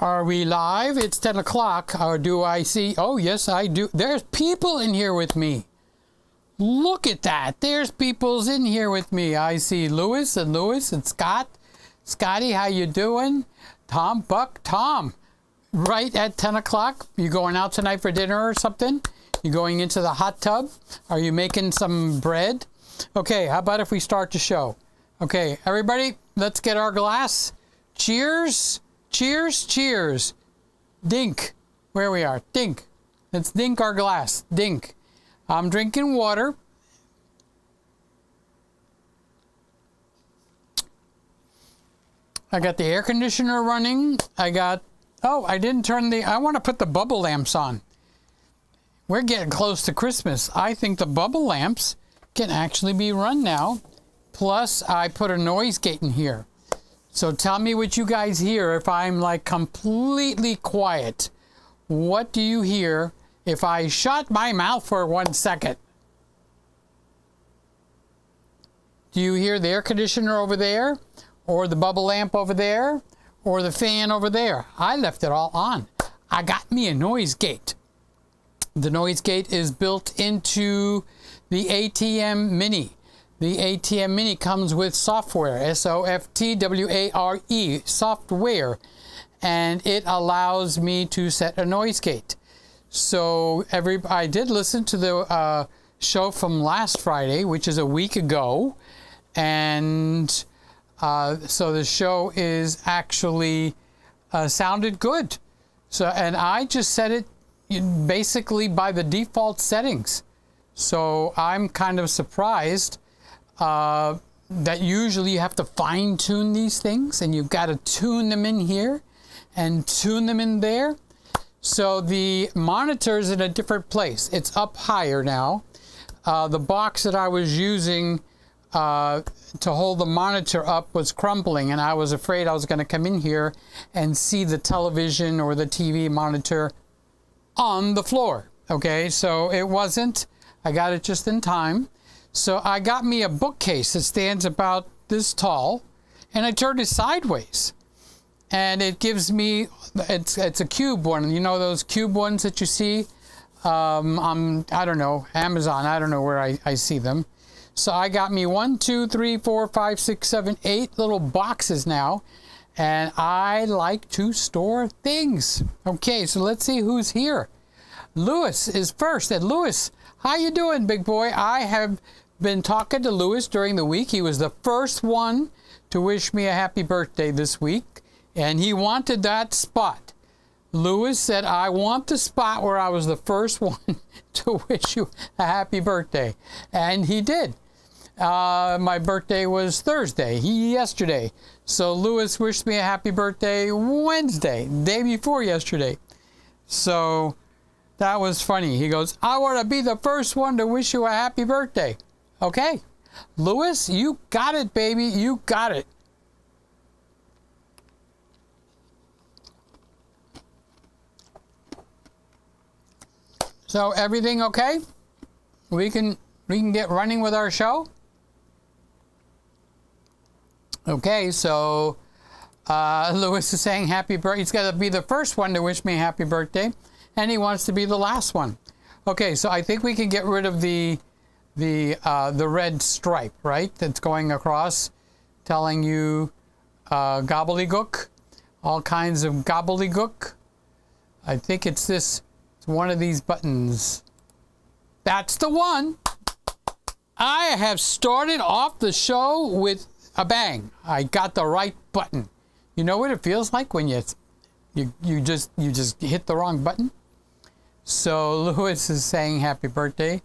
Are we live? It's 10 o'clock. Or do I see? Oh, yes, I do. There's people in here with me. Look at that. There's people's in here with me. I see Lewis and Scott. Scotty, how you doing? Tom, Buck, Tom. Right at 10 o'clock. You going out tonight for dinner or something? You going into the hot tub? Are you making some bread? Okay, how about if we start the show? Okay, everybody, let's get our glass. Cheers. Cheers, cheers. Dink. Where we are. Dink. Let's dink our glass. Dink. I'm drinking water. I got the air conditioner running. I didn't turn I want to put the bubble lamps on. We're getting close to Christmas. I think the bubble lamps can actually be run now. Plus, I put a noise gate in here. So tell me what you guys hear if I'm like completely quiet. What do you hear if I shut my mouth for 1 second? Do you hear the air conditioner over there? Or the bubble lamp over there? Or the fan over there? I left it all on. I got me a noise gate. The noise gate is built into the ATM Mini. The ATM Mini comes with software, S-O-F-T-W-A-R-E, software, and it allows me to set a noise gate. So I did listen to the show from last Friday, which is a week ago, and so the show is actually sounded good. So, and I just set it basically by the default settings. So I'm kind of surprised that usually you have to fine tune these things, and you've got to tune them in here and tune them in there. So the monitor is in a different place. It's up higher now. The box that I was using to hold the monitor up was crumbling, and I was afraid I was going to come in here and see the television or the TV monitor on the floor. Okay, so it wasn't. I got it just in time. So I got me a bookcase that stands about this tall, and I turned it sideways. And it gives me, it's a cube one. You know those cube ones that you see on, I don't know, Amazon. I don't know where I see them. So I got me 1, 2, 3, 4, 5, 6, 7, 8 little boxes now. And I like to store things. Okay, so let's see who's here. Lewis is first. And Lewis, how you doing, big boy? I have been talking to Lewis during the week. He was the first one to wish me a happy birthday this week, and he wanted that spot. Lewis said, I want the spot where I was the first one to wish you a happy birthday, and he did. My birthday was Thursday, yesterday, so Lewis wished me a happy birthday Wednesday, day before yesterday. So that was funny. He goes, I want to be the first one to wish you a happy birthday. Okay, Lewis, you got it, baby. You got it. So everything okay? We can get running with our show. Okay, so Lewis is saying happy birthday. He's got to be the first one to wish me a happy birthday, and he wants to be the last one. Okay, so I think we can get rid of the red stripe, right, that's going across, telling you gobbledygook, all kinds of gobbledygook. I think it's one of these buttons. That's the one. I have started off the show with a bang. I got the right button. You know what it feels like when you just hit the wrong button? So Lewis is saying happy birthday.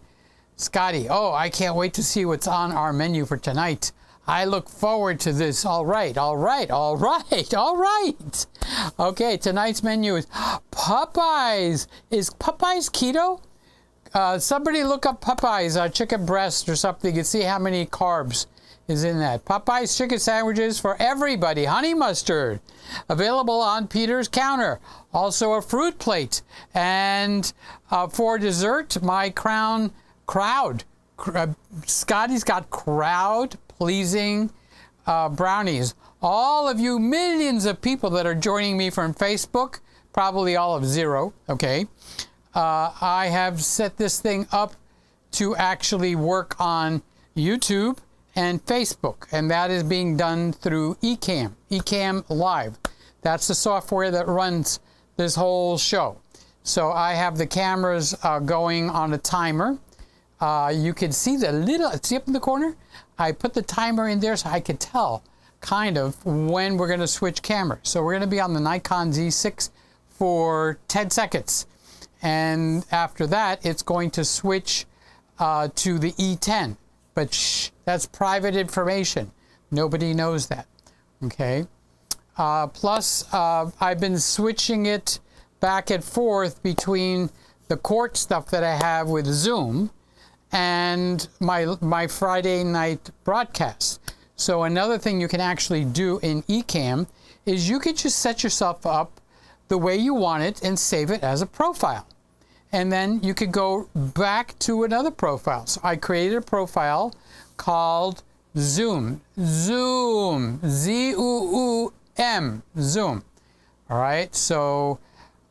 Scotty, oh, I can't wait to see what's on our menu for tonight. I look forward to this. All right. Okay, tonight's menu is Popeyes. Is Popeyes keto? Somebody look up Popeyes, chicken breast or something, and see how many carbs is in that. Popeyes chicken sandwiches for everybody. Honey mustard. Available on Peter's counter. Also a fruit plate. And for dessert, my crowd. Scotty's got crowd pleasing brownies. All of you millions of people that are joining me from Facebook, probably all of 0, okay? I have set this thing up to actually work on YouTube and Facebook, and that is being done through Ecamm Live. That's the software that runs this whole show. So I have the cameras going on a timer. You can see the little, see up in the corner? I put the timer in there so I could tell kind of when we're going to switch cameras. So we're going to be on the Nikon Z6 for 10 seconds. And after that, it's going to switch to the E10. But shh, that's private information. Nobody knows that. Okay. Plus, I've been switching it back and forth between the court stuff that I have with Zoom and my Friday night broadcast. So another thing you can actually do in Ecamm is you could just set yourself up the way you want it and save it as a profile. And then you could go back to another profile. So I created a profile called Zoom. Zoom. Z-U-U-M. Zoom. All right. So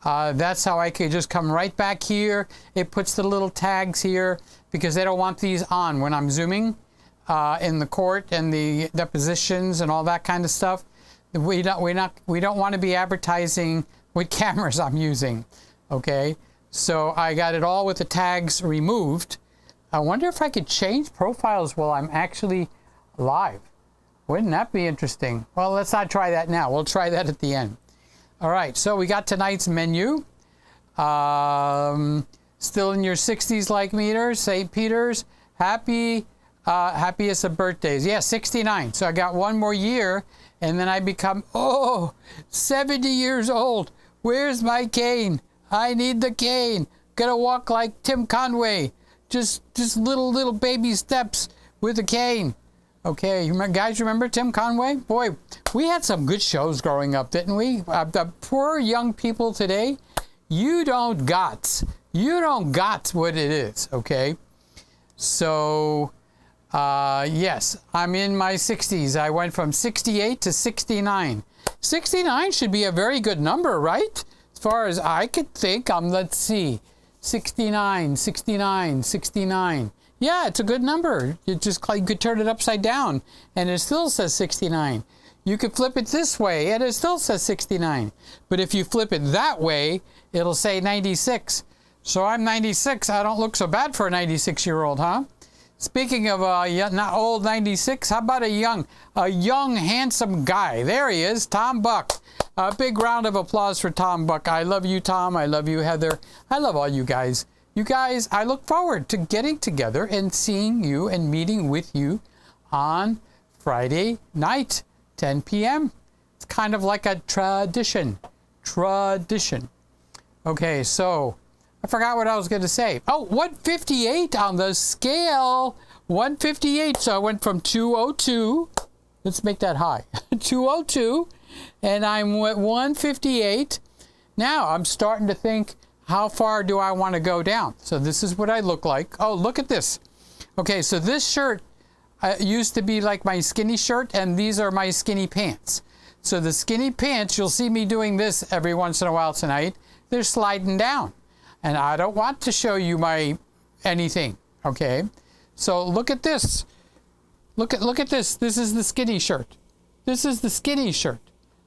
that's how I could just come right back here. It puts the little tags here because they don't want these on when I'm zooming in the court and the depositions and all that kind of stuff. We don't want to be advertising what cameras I'm using. Okay. So I got it all with the tags removed. I wonder if I could change profiles while I'm actually live. Wouldn't that be interesting? Well, let's not try that now. We'll try that at the end. All right, so we got tonight's menu. Still in your 60s like meters, St. Peter's. Happiest of birthdays. Yeah, 69. So I got one more year, and then I become, 70 years old. Where's my cane? I need the cane. Gonna walk like Tim Conway. Just little baby steps with a cane. Okay, you guys remember Tim Conway? Boy, we had some good shows growing up, didn't we? The poor young people today, you don't got what it is, okay? So, yes, I'm in my 60s. I went from 68 to 69. 69 should be a very good number, right? As far as I could think, let's see, 69, 69, 69. Yeah, it's a good number. You could turn it upside down, and it still says 69. You could flip it this way, and it still says 69. But if you flip it that way, it'll say 96. So I'm 96. I don't look so bad for a 96-year-old, huh? Speaking of not old 96, how about a young, handsome guy? There he is, Tom Buck. A big round of applause for Tom Buck. I love you, Tom. I love you, Heather. I love all you guys. You guys, I look forward to getting together and seeing you and meeting with you on Friday night, 10 p.m. It's kind of like a tradition. Okay, so I forgot what I was going to say. 158 on the scale. 158. So I went from 202. Let's make that high. 202. And I'm at 158. Now I'm starting to think, how far do I want to go down? So this is what I look like. Oh, look at this. Okay, so this shirt used to be like my skinny shirt, and these are my skinny pants. So the skinny pants, you'll see me doing this every once in a while tonight. They're sliding down. And I don't want to show you my anything, okay? So look at this. Look at this. This is the skinny shirt. This is the skinny shirt.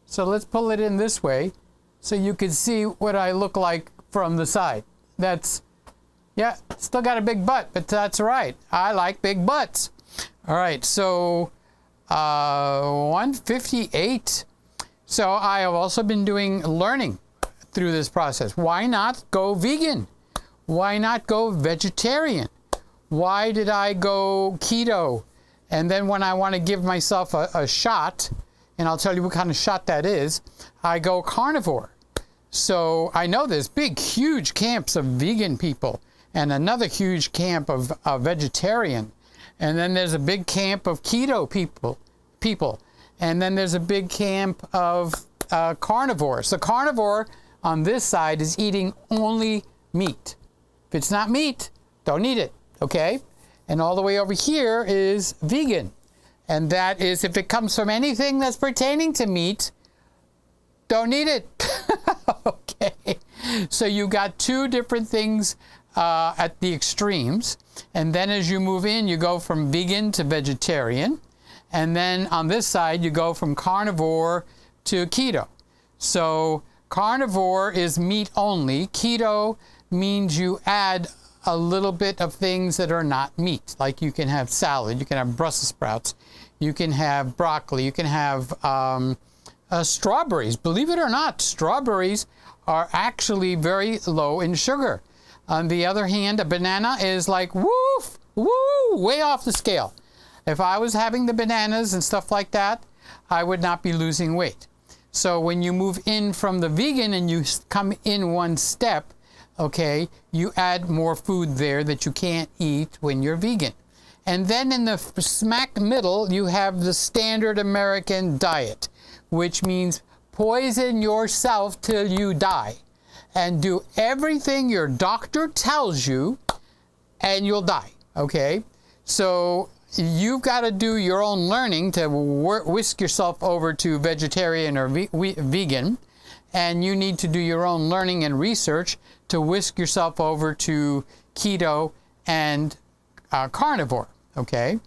So let's pull it in this way so you can see what I look like from the side. Yeah, still got a big butt, but that's right. I like big butts. All right, so 158. So I have also been doing learning through this process. Why not go vegan? Why not go vegetarian? Why did I go keto? And then when I want to give myself a shot, and I'll tell you what kind of shot that is, I go carnivore. So I know there's huge camps of vegan people and another huge camp of vegetarian. And then there's a big camp of keto people. And then there's a big camp of carnivore. So carnivore on this side is eating only meat. If it's not meat, don't eat it, okay? And all the way over here is vegan. And that is, if it comes from anything that's pertaining to meat, don't eat it. Okay. So you got two different things at the extremes. And then as you move in, you go from vegan to vegetarian. And then on this side, you go from carnivore to keto. So carnivore is meat only. Keto means you add a little bit of things that are not meat. Like you can have salad, you can have Brussels sprouts, you can have broccoli, you can have strawberries. Believe it or not, strawberries are actually very low in sugar. On the other hand, a banana is like, woof, woo, way off the scale. If I was having the bananas and stuff like that, I would not be losing weight. So when you move in from the vegan and you come in one step, okay, you add more food there that you can't eat when you're vegan. And then in the smack middle, you have the standard American diet, which means poison yourself till you die and do everything your doctor tells you and you'll die, okay? So you've got to do your own learning to whisk yourself over to vegetarian or vegan, and you need to do your own learning and research to whisk yourself over to keto and carnivore, okay?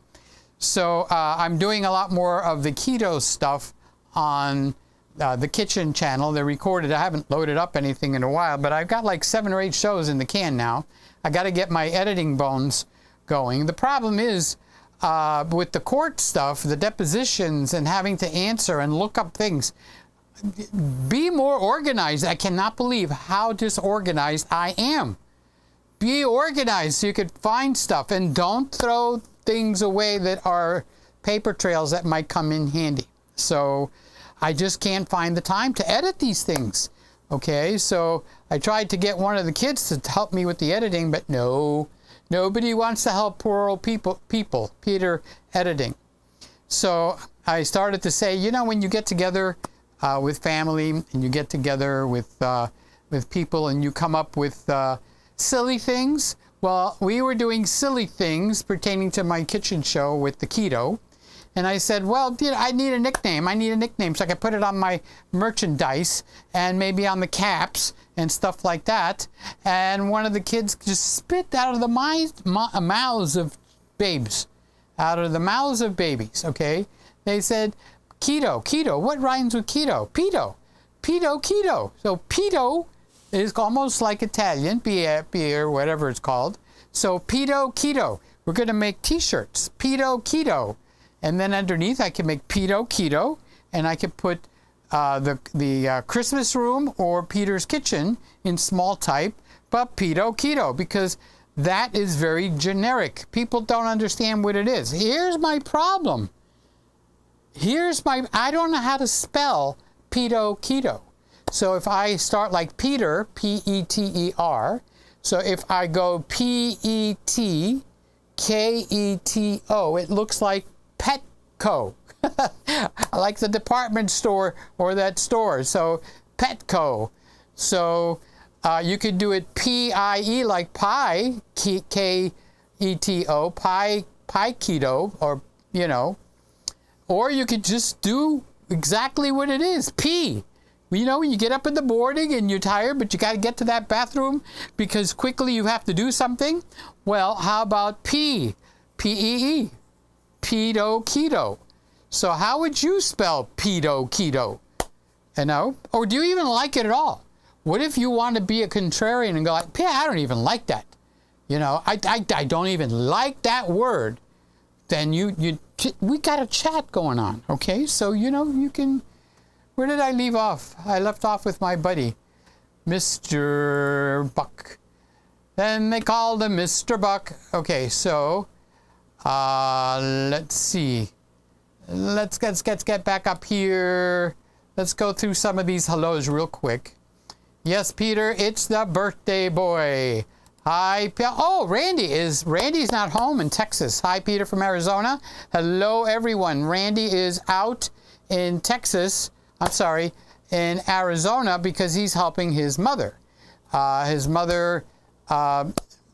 So I'm doing a lot more of the keto stuff on the kitchen channel. They're recorded. I haven't loaded up anything in a while, but I've got like 7 or 8 shows in the can now. I got to get my editing bones going. The problem is with the court stuff, the depositions and having to answer and look up things, be more organized. I cannot believe how disorganized I am. Be organized so you could find stuff, and don't throw things away that are paper trails that might come in handy. So I just can't find the time to edit these things. Okay, so I tried to get one of the kids to help me with the editing, but no, nobody wants to help poor old Peter editing. So I started to say, you know, when you get together with family and you get together with people and you come up with silly things. Well, we were doing silly things pertaining to my kitchen show with the keto. And I said, well, I need a nickname. I need a nickname so I can put it on my merchandise and maybe on the caps and stuff like that. And one of the kids just spit out of the mouths of babes. Out of the mouths of babies, okay? They said, keto. What rhymes with keto? Pedo. Keto. So pedo is almost like Italian, beer, whatever it's called. So keto. We're going to make t-shirts. Keto. And then underneath I can make keto, and I can put the Christmas room or Peter's kitchen in small type, but keto, because that is very generic. People don't understand what it is. Here's my problem. I don't know how to spell keto. So if I start like Peter, P-E-T-E-R, so if I go P-E-T-K-E-T-O, it looks like Petco. Like the department store or that store. So Petco. So you could do it P-I-E like pie, K-E-T-O, pie keto, or, you know. Or you could just do exactly what it is, P. You know, when you get up in the morning and you're tired, but you got to get to that bathroom because quickly you have to do something. Well, how about P? P-E-E. Keto. So how would you spell keto? You know? Or do you even like it at all? What if you want to be a contrarian and go like, yeah, I don't even like that. You know, I don't even like that word. Then we got a chat going on, okay? So, you know, you can... Where did I leave off? I left off with my buddy, Mr. Buck. Then they called him Mr. Buck. Okay, so let's see. Let's get back up here. Let's go through some of these hellos real quick. Yes, Peter, it's the birthday boy. Hi, oh, Randy's not home in Texas. Hi, Peter from Arizona. Hello, everyone. Randy is out in Texas. I'm sorry, in Arizona because he's helping his mother. His mother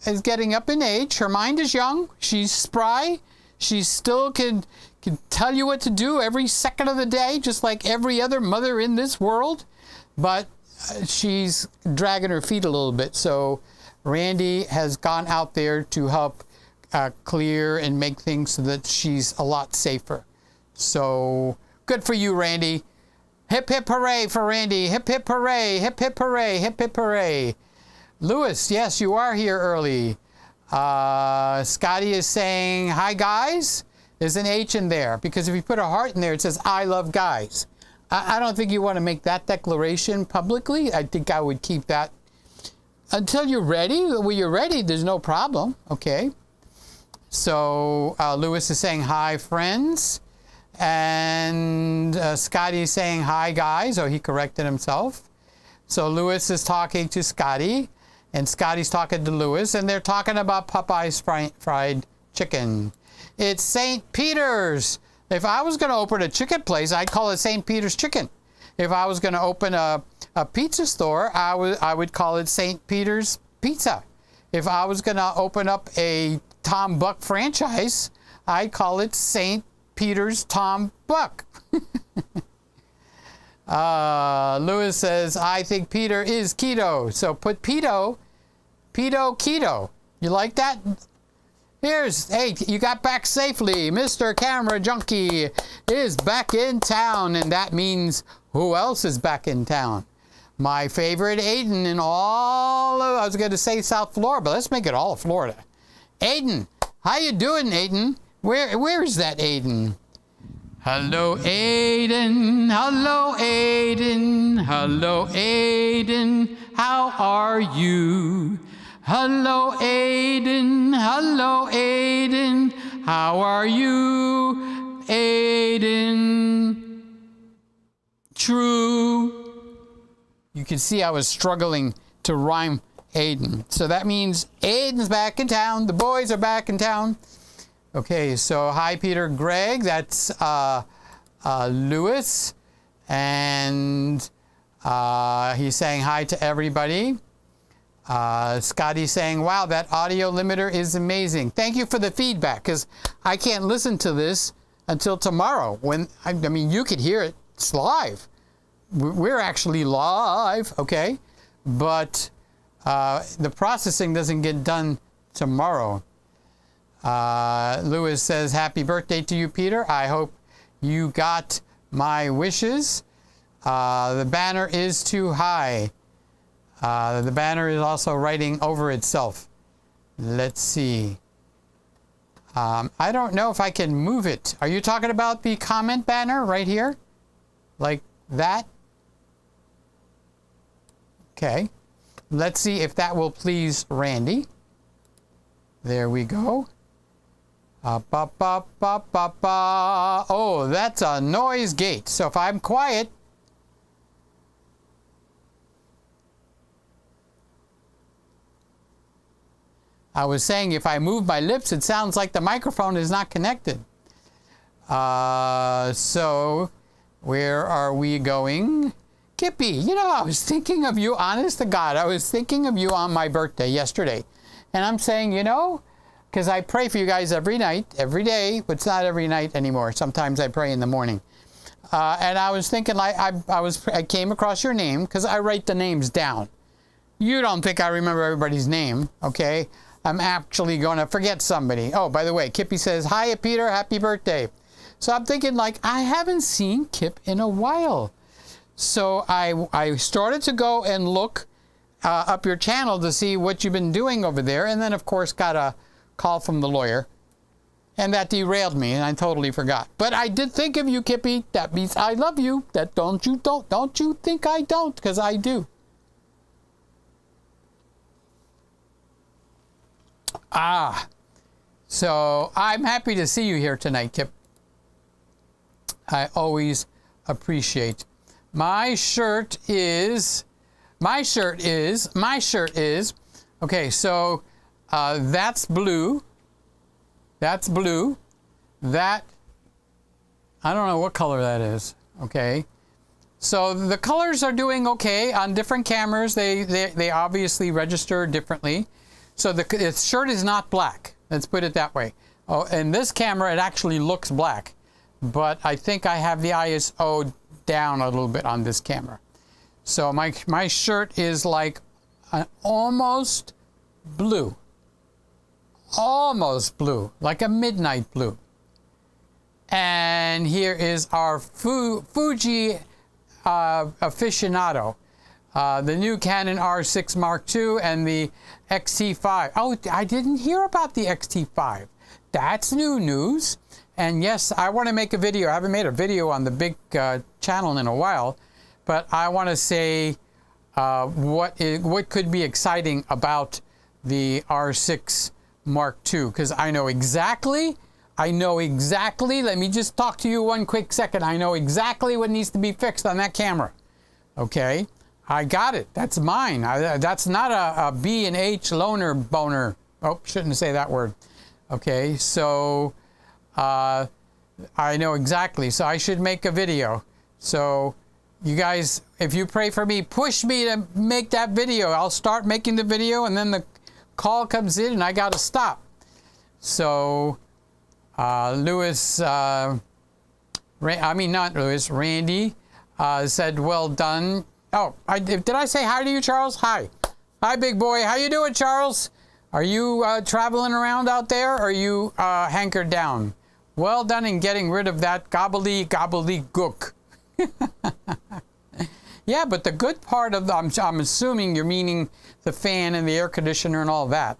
is getting up in age. Her mind is young. She's spry. She still can can tell you what to do every second of the day, just like every other mother in this world. But she's dragging her feet a little bit. So Randy has gone out there to help clear and make things so that she's a lot safer. So good for you, Randy. Hip, hip, hooray for Randy. Hip, hip, hooray. Hip, hip, hooray. Hip, hip, hooray. Lewis, yes, you are here early. Scotty is saying, hi, guys. There's an H in there, because if you put a heart in there, it says, I love guys. I don't think you want to make that declaration publicly. I think I would keep that until you're ready. When you're ready, there's no problem. Okay. So Lewis is saying, hi, friends. And Scotty is saying, hi, guys. Oh, he corrected himself. So Lewis is talking to Scotty, and Scotty's talking to Lewis, and they're talking about Popeye's fried chicken. It's St. Peter's. If I was going to open a chicken place, I'd call it St. Peter's Chicken. If I was going to open a pizza store, I would call it St. Peter's Pizza. If I was going to open up a Tom Buck franchise, I'd call it St. Peter's Tom Buck. Lewis says, I think Peter is keto. So put pedo, keto. You like that? Hey, you got back safely. Mr. Camera Junkie is back in town, and that means who else is back in town? My favorite Aiden in all of, I was going to say South Florida, but let's make it all of Florida. Aiden, how you doing, Aiden? Where is that Aiden? Hello, Aiden. Hello, Aiden. Hello, Aiden. How are you? Hello, Aiden. Hello, Aiden. How are you, Aiden? True. You can see I was struggling to rhyme Aiden. So that means Aiden's back in town. The boys are back in town. Okay, so hi, Peter, Gregg. That's Lewis. And he's saying hi to everybody. Scotty's saying, wow, that audio limiter is amazing. Thank you for the feedback, because I can't listen to this until tomorrow. When I mean, you could hear it. It's live. We're actually live, okay? But the processing doesn't get done tomorrow. Lewis says, happy birthday to you, Peter. I hope you got my wishes. The banner is too high. The banner is also writing over itself. Let's see. I don't know if I can move it. Are you talking about the comment banner right here? Like that? Okay. Let's see if that will please Randy. There we go. Oh, that's a noise gate. So if I'm quiet, I was saying if I move my lips, it sounds like the microphone is not connected. So where are we going? Kippy, you know, I was thinking of you, honest to God. I was thinking of you on my birthday yesterday. And I'm saying, you know, because I pray for you guys every night, every day, but it's not every night anymore. Sometimes I pray in the morning. And I was thinking, like, I came across your name because I write the names down. You don't think I remember everybody's name, okay? I'm actually going to forget somebody. Oh, by the way, Kippy says, hiya, Peter, happy birthday. So I'm thinking, like, I haven't seen Kip in a while. So I started to go and look up your channel to see what you've been doing over there. And then, of course, got a call from the lawyer. And that derailed me, and I totally forgot. But I did think of you, Kippy. That means I love you. That don't you think I don't, because I do. So I'm happy to see you here tonight, Kip. I always appreciate. My shirt is, okay, so that's blue. That's blue. That, I don't know what color that is, okay? So the colors are doing okay on different cameras. They obviously register differently. So the shirt is not black. Let's put it that way. Oh, in this camera, it actually looks black. but I think I have the ISO down a little bit on this camera. So my shirt is like an almost blue, like a midnight blue. And here is our Fuji aficionado, the new Canon R6 Mark II and the X-T5. Oh, I didn't hear about the X-T5. That's new news. And yes, I want to make a video. I haven't made a video on the big channel in a while, but I want to say what could be exciting about the R6 Mark II, because I know exactly, let me just talk to you one quick second. I know exactly what needs to be fixed on that camera. Okay, I got it. That's mine. That's not a B and H loner boner. Oh, shouldn't say that word. Okay, so I know exactly. So I should make a video. So you guys, if you pray for me, push me to make that video. I'll start making the video, and then the call comes in and I got to stop. So Lewis, Randy said, well done. Oh, did I say hi to you, Charles? Hi. Hi, big boy. How you doing, Charles? Are you traveling around out there, or are you hankered down? Well done in getting rid of that gobbledygook. Yeah, but the good part of I'm assuming you're meaning the fan and the air conditioner and all that.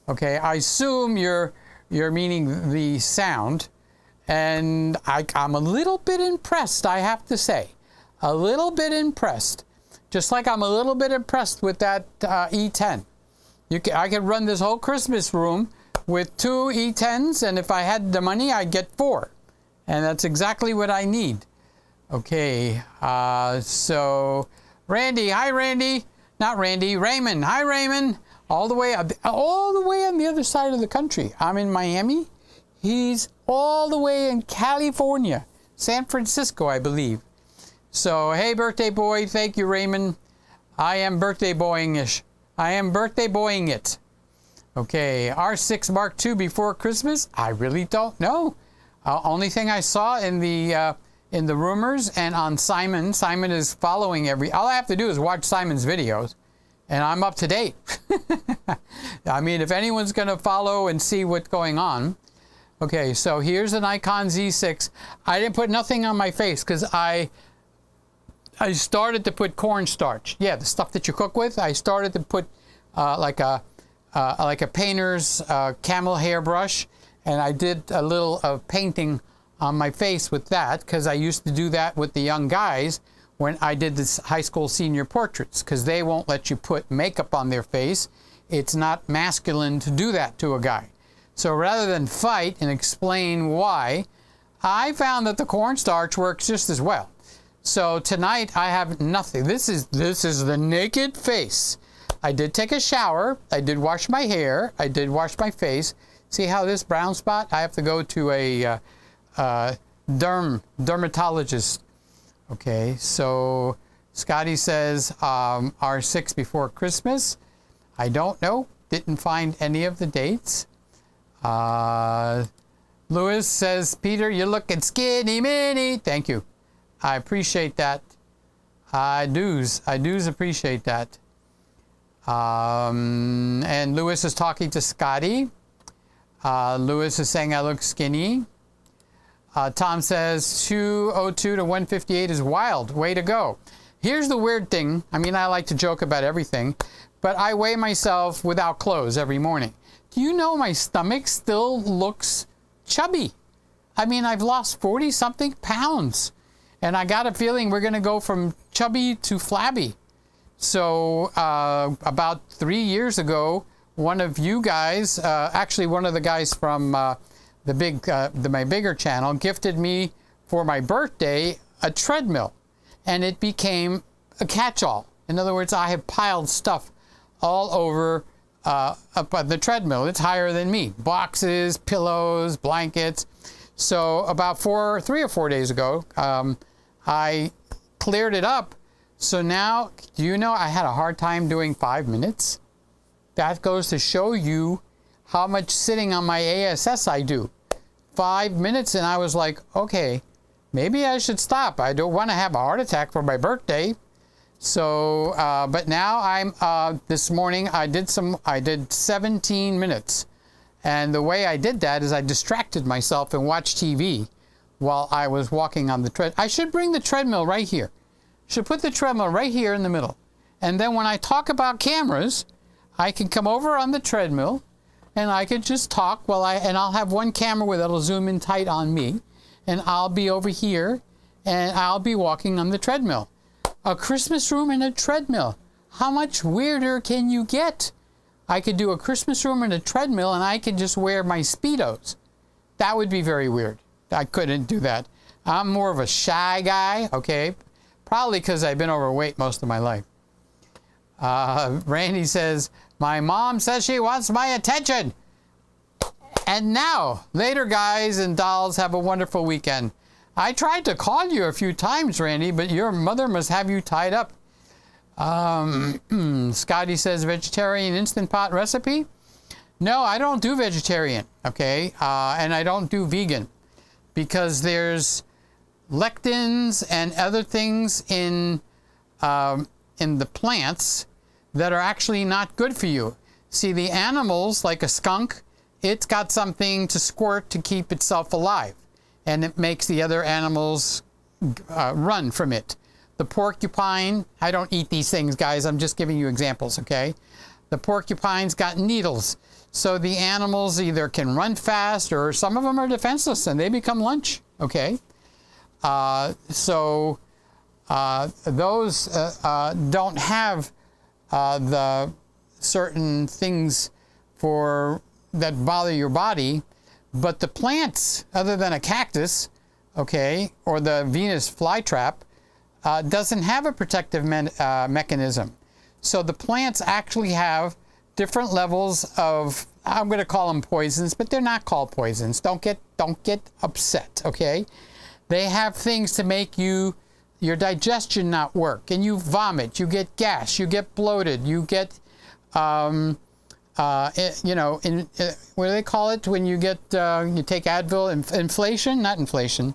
Okay, I assume you're meaning the sound, and I'm a little bit impressed, I have to say. A little bit impressed. Just like I'm a little bit impressed with that E10. I could run this whole Christmas room with 2 E10s, and if I had the money, I'd get 4. And that's exactly what I need. Okay, so Randy, hi Randy. Not Randy, Raymond. Hi Raymond. All the way on the other side of the country. I'm in Miami. He's all the way in California, San Francisco, I believe. So, hey, birthday boy. Thank you, Raymond. I am birthday boying-ish. I am birthday boying it. Okay, R6 Mark II before Christmas? I really don't know. Only thing I saw in the rumors and on Simon. Simon is following all I have to do is watch Simon's videos, and I'm up to date. I mean, if anyone's going to follow and see what's going on. Okay, so here's an Nikon Z6. I didn't put nothing on my face because I started to put cornstarch. Yeah, the stuff that you cook with. I started to put like a painter's camel hair brush, and I did a little painting on my face with that, because I used to do that with the young guys when I did this high school senior portraits, because they won't let you put makeup on their face. It's not masculine to do that to a guy. So rather than fight and explain why, I found that the cornstarch works just as well. So tonight I have nothing. This is the naked face. I did take a shower. I did wash my hair. I did wash my face. See how this brown spot? I have to go to a dermatologist. Okay, so Scotty says R6 before Christmas. I don't know. Didn't find any of the dates. Lewis says, Peter, you're looking skinny mini. Thank you. I appreciate that. I do's appreciate that. And Lewis is talking to Scotty. Lewis is saying I look skinny. Tom says 202 to 158 is wild. Way to go. Here's the weird thing. I mean, I like to joke about everything, but I weigh myself without clothes every morning. Do you know my stomach still looks chubby? I mean, I've lost 40-something pounds, and I got a feeling we're going to go from chubby to flabby. So about 3 years ago, one of you guys, actually one of the guys from my bigger channel, gifted me for my birthday a treadmill, and it became a catch-all. In other words, I have piled stuff all over up on the treadmill. It's higher than me. Boxes, pillows, blankets. So about 3 or 4 days ago, I cleared it up. So now, do you know I had a hard time doing 5 minutes? That goes to show you how much sitting on my ASS I do. 5 minutes, and I was like, okay, maybe I should stop. I don't want to have a heart attack for my birthday. So, but now I'm, this morning I did 17 minutes. And the way I did that is I distracted myself and watched TV while I was walking on the treadmill. I should bring the treadmill right here. Should put the treadmill right here in the middle. And then when I talk about cameras, I can come over on the treadmill and I could just talk and I'll have one camera where that'll zoom in tight on me, and I'll be over here and I'll be walking on the treadmill. A Christmas room and a treadmill. How much weirder can you get? I could do a Christmas room and a treadmill, and I could just wear my Speedos. That would be very weird. I couldn't do that. I'm more of a shy guy, okay? Probably because I've been overweight most of my life. Randy says, my mom says she wants my attention. And now, later, guys and dolls, have a wonderful weekend. I tried to call you a few times, Randy, but your mother must have you tied up. Scotty says, vegetarian Instant Pot recipe? No, I don't do vegetarian, okay? And I don't do vegan, because there's lectins and other things in the plants that are actually not good for you. See, the animals, like a skunk, it's got something to squirt to keep itself alive, and it makes the other animals run from it. The porcupine, I don't eat these things, guys. I'm just giving you examples, okay? The porcupine's got needles. So the animals either can run fast, or some of them are defenseless and they become lunch, okay? Those don't have the certain things that bother your body, but the plants, other than a cactus, okay, or the Venus flytrap, doesn't have a protective mechanism. So the plants actually have different levels of, I'm going to call them poisons, but they're not called poisons. Don't get upset, okay? They have things to make your digestion not work, and you vomit, you get gas, you get bloated, you get, what do they call it when you get, you take Advil, inflation? Not inflation.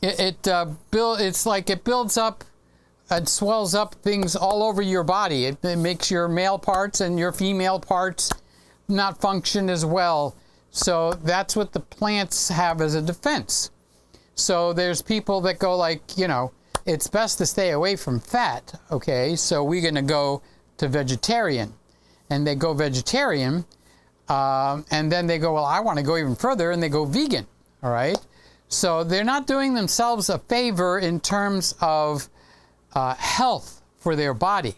It's like it builds up and swells up things all over your body. It makes your male parts and your female parts not function as well. So that's what the plants have as a defense. So there's people that go like, it's best to stay away from fat, okay? So we're going to go to vegetarian. And they go vegetarian, and then they go, well, I want to go even further, and they go vegan, all right? So they're not doing themselves a favor in terms of health for their body.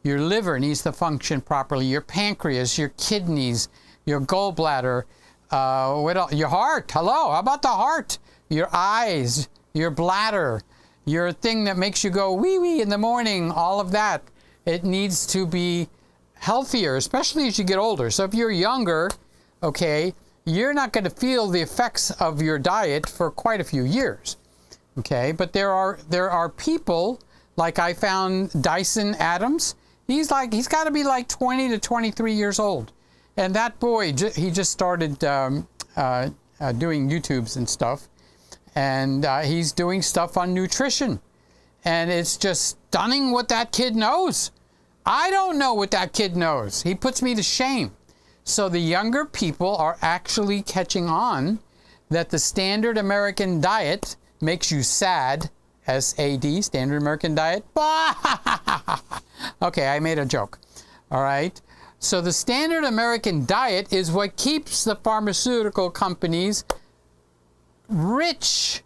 Your liver needs to function properly, your pancreas, your kidneys, your gallbladder, what else? Your heart. Hello, how about the heart? Your eyes, your bladder, your thing that makes you go wee-wee in the morning, all of that. It needs to be healthier, especially as you get older. So if you're younger, okay, you're not going to feel the effects of your diet for quite a few years, okay? But there are people, like I found Dyson Adams. He's got to be like 20 to 23 years old. And that boy, he just started doing YouTubes and stuff. And he's doing stuff on nutrition. And it's just stunning what that kid knows. I don't know what that kid knows. He puts me to shame. So the younger people are actually catching on that the standard American diet makes you sad. S-A-D, standard American diet. Okay, I made a joke. All right. So the standard American diet is what keeps the pharmaceutical companies rich.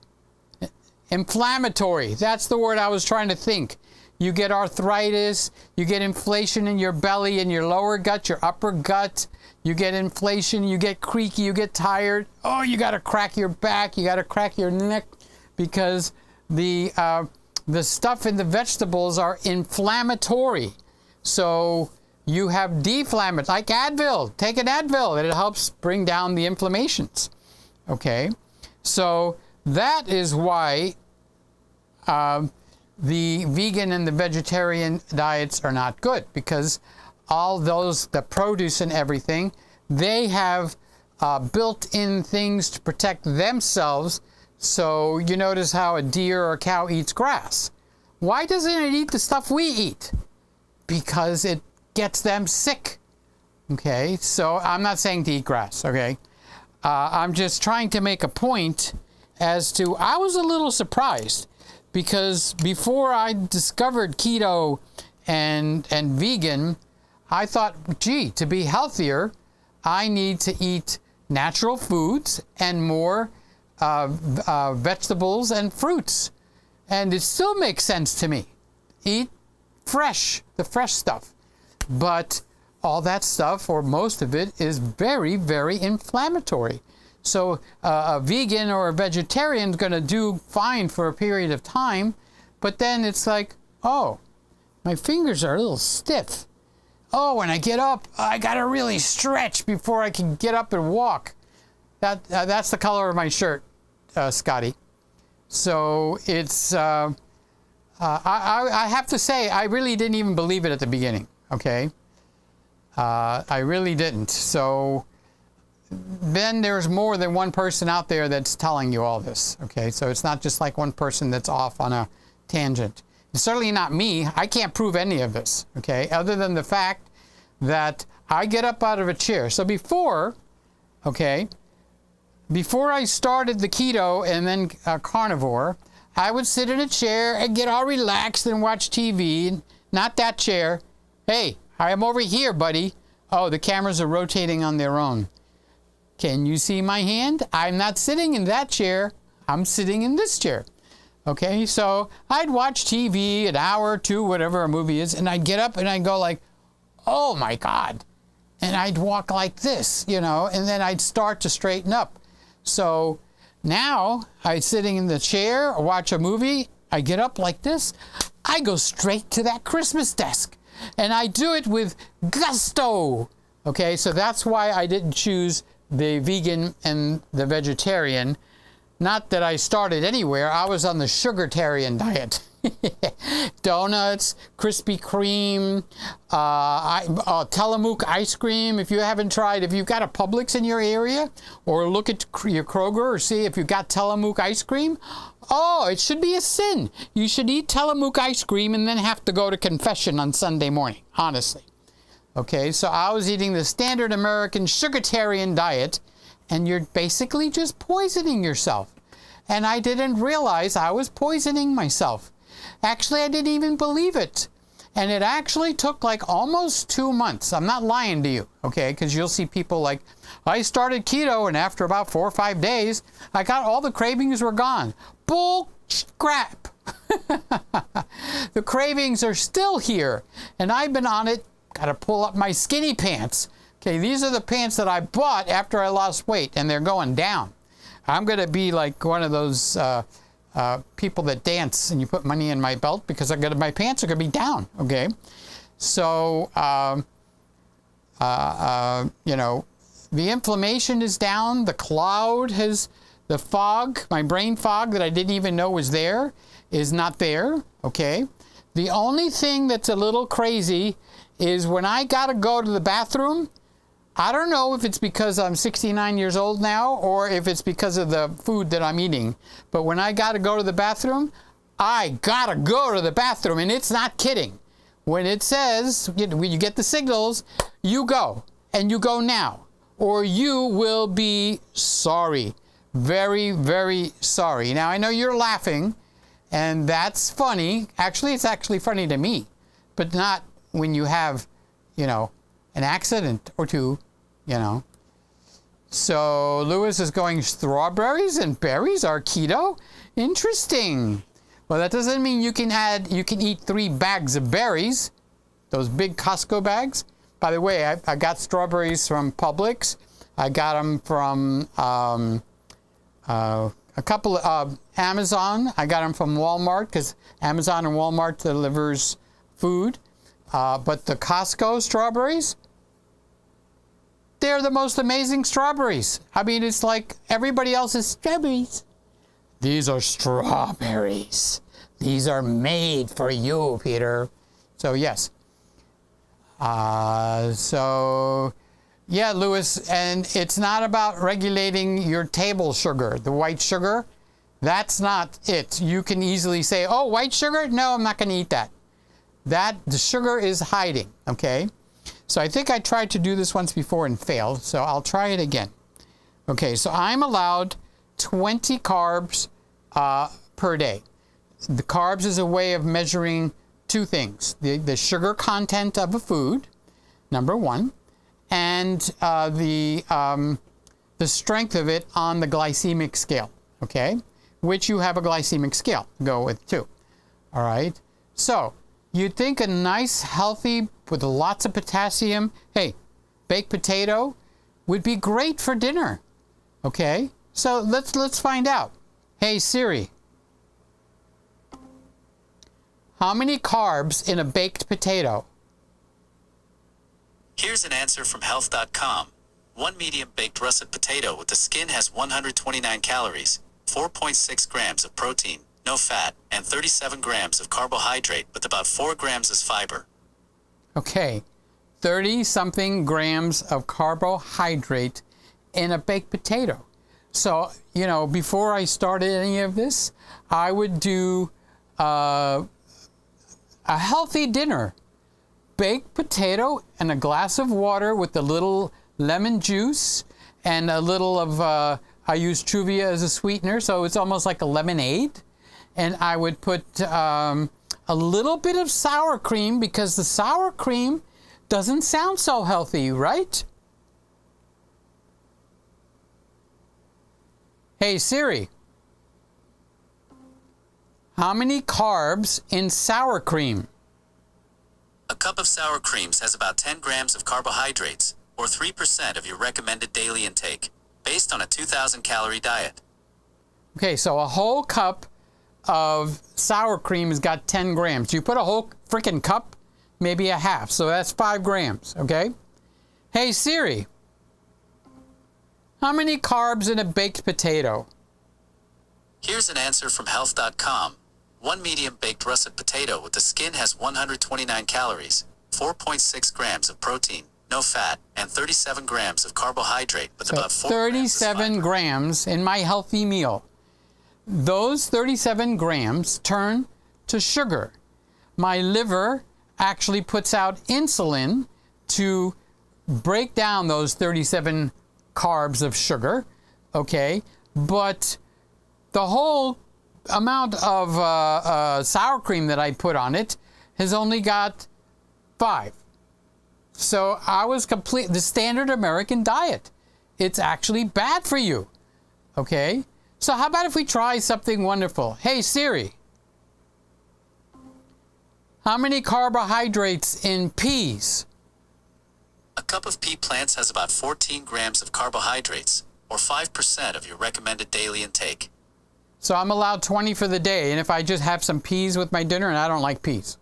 Inflammatory. That's the word I was trying to think. You get arthritis, you get inflation in your belly, in your lower gut, your upper gut. You get inflation, you get creaky, you get tired. Oh, you got to crack your back, you got to crack your neck, because the stuff in the vegetables are inflammatory. So you have deflammatory, like Advil. Take an Advil, and it helps bring down the inflammations. Okay, so that is why the vegan and the vegetarian diets are not good, because all those, the produce and everything, they have built-in things to protect themselves. So you notice how a deer or a cow eats grass. Why doesn't it eat the stuff we eat? Because it gets them sick. Okay, so I'm not saying to eat grass, okay? I'm just trying to make a point as to, I was a little surprised because before I discovered keto and vegan, I thought, gee, to be healthier, I need to eat natural foods and more vegetables and fruits. And it still makes sense to me. Eat fresh, the fresh stuff. But all that stuff, or most of it, is very, very inflammatory. So a vegan or a vegetarian is going to do fine for a period of time, but then it's like, oh, my fingers are a little stiff. Oh, when I get up, I got to really stretch before I can get up and walk. That's the color of my shirt, Scotty. So it's, I have to say, I really didn't even believe it at the beginning, okay? I really didn't. So then there's more than one person out there that's telling you all this, okay? So it's not just like one person that's off on a tangent. It's certainly not me. I can't prove any of this, okay? Other than the fact that I get up out of a chair. So before, okay, before I started the keto and then carnivore, I would sit in a chair and get all relaxed and watch TV. Not that chair. Hey, I am over here, buddy. Oh, the cameras are rotating on their own. Can you see my hand? I'm not sitting in that chair. I'm sitting in this chair. Okay, so I'd watch TV an hour or two, whatever a movie is, and I'd get up and I'd go like, oh my God. And I'd walk like this, you know, and then I'd start to straighten up. So now I'm sitting in the chair, or watch a movie, I get up like this, I go straight to that Christmas desk. And I do it with gusto. Okay, so that's why I didn't choose the vegan and the vegetarian. Not that I started anywhere. I was on the sugartarian diet. Donuts, Krispy Kreme, Tillamook ice cream. If you haven't tried, if you've got a Publix in your area, or look at your Kroger or see if you've got Tillamook ice cream. Oh, it should be a sin. You should eat Tillamook ice cream and then have to go to confession on Sunday morning, honestly. Okay, so I was eating the standard American sugartarian diet, and you're basically just poisoning yourself. And I didn't realize I was poisoning myself. Actually, I didn't even believe it. And it actually took like almost 2 months. I'm not lying to you, okay? Because you'll see people like, I started keto, and after about 4 or 5 days, I got all the cravings were gone. Bull crap. The cravings are still here. And I've been on it. Got to pull up my skinny pants. Okay, these are the pants that I bought after I lost weight, and they're going down. I'm going to be like one of those people that dance, and you put money in my belt because my pants are going to be down, okay? So, you know, the inflammation is down. The cloud has, the fog, my brain fog that I didn't even know was there is not there, okay? The only thing that's a little crazy is when I got to go to the bathroom, I don't know if it's because I'm 69 years old now or if it's because of the food that I'm eating. But when I got to go to the bathroom, I got to go to the bathroom. And it's not kidding. When it says, when you get the signals, you go. And you go now. Or you will be sorry. Very, very sorry. Now, I know you're laughing. And that's funny. Actually, it's actually funny to me. But not when you have, you know, an accident or two, you know. So Lewis is going, strawberries and berries are keto? Interesting. Well, that doesn't mean you can eat 3 bags of berries, those big Costco bags. By the way, I got strawberries from Publix. I got them from a couple of Amazon. I got them from Walmart because Amazon and Walmart delivers food. But the Costco strawberries, they're the most amazing strawberries. I mean, it's like everybody else's strawberries. These are strawberries. These are made for you, Peter. So yes, So, yeah, Lewis, and it's not about regulating your table sugar, the white sugar. That's not it. You can easily say, oh, white sugar? No, I'm not going to eat that. The sugar is hiding, okay? So I think I tried to do this once before and failed, so I'll try it again. Okay, so I'm allowed 20 carbs per day. The carbs is a way of measuring two things. The sugar content of a food, number one, and the strength of it on the glycemic scale, okay? Which you have a glycemic scale to go with too, all right? So you'd think a nice, healthy, with lots of potassium, hey, baked potato would be great for dinner, okay? So let's find out. Hey, Siri, how many carbs in a baked potato? Here's an answer from health.com. One medium baked russet potato with the skin has 129 calories, 4.6 grams of protein, no fat, and 37 grams of carbohydrate with about 4 grams as fiber. Okay, 30-something grams of carbohydrate in a baked potato. So, you know, before I started any of this, I would do a healthy dinner. Baked potato and a glass of water with a little lemon juice and a little of, I use Truvia as a sweetener, so it's almost like a lemonade. And I would put a little bit of sour cream because the sour cream doesn't sound so healthy, right? Hey, Siri, how many carbs in sour cream? A cup of sour creams has about 10 grams of carbohydrates, or 3% of your recommended daily intake, based on a 2,000-calorie diet. Okay, so a whole cup of sour cream has got 10 grams. You put a whole freaking cup, maybe a half, so that's 5 grams, okay? Hey, Siri, how many carbs in a baked potato? Here's an answer from health.com. One medium baked russet potato with the skin has 129 calories, 4.6 grams of protein, no fat, and 37 grams of carbohydrate with So about 4 37 grams in my healthy meal. Those 37 grams turn to sugar. My liver actually puts out insulin to break down those 37 carbs of sugar, okay? But the whole amount of sour cream that I put on it has only got 5. So I was the standard American diet. It's actually bad for you, okay? So how about if we try something wonderful? Hey, Siri, how many carbohydrates in peas? A cup of pea plants has about 14 grams of carbohydrates, or 5% of your recommended daily intake. So I'm allowed 20 for the day, and if I just have some peas with my dinner, and I don't like peas,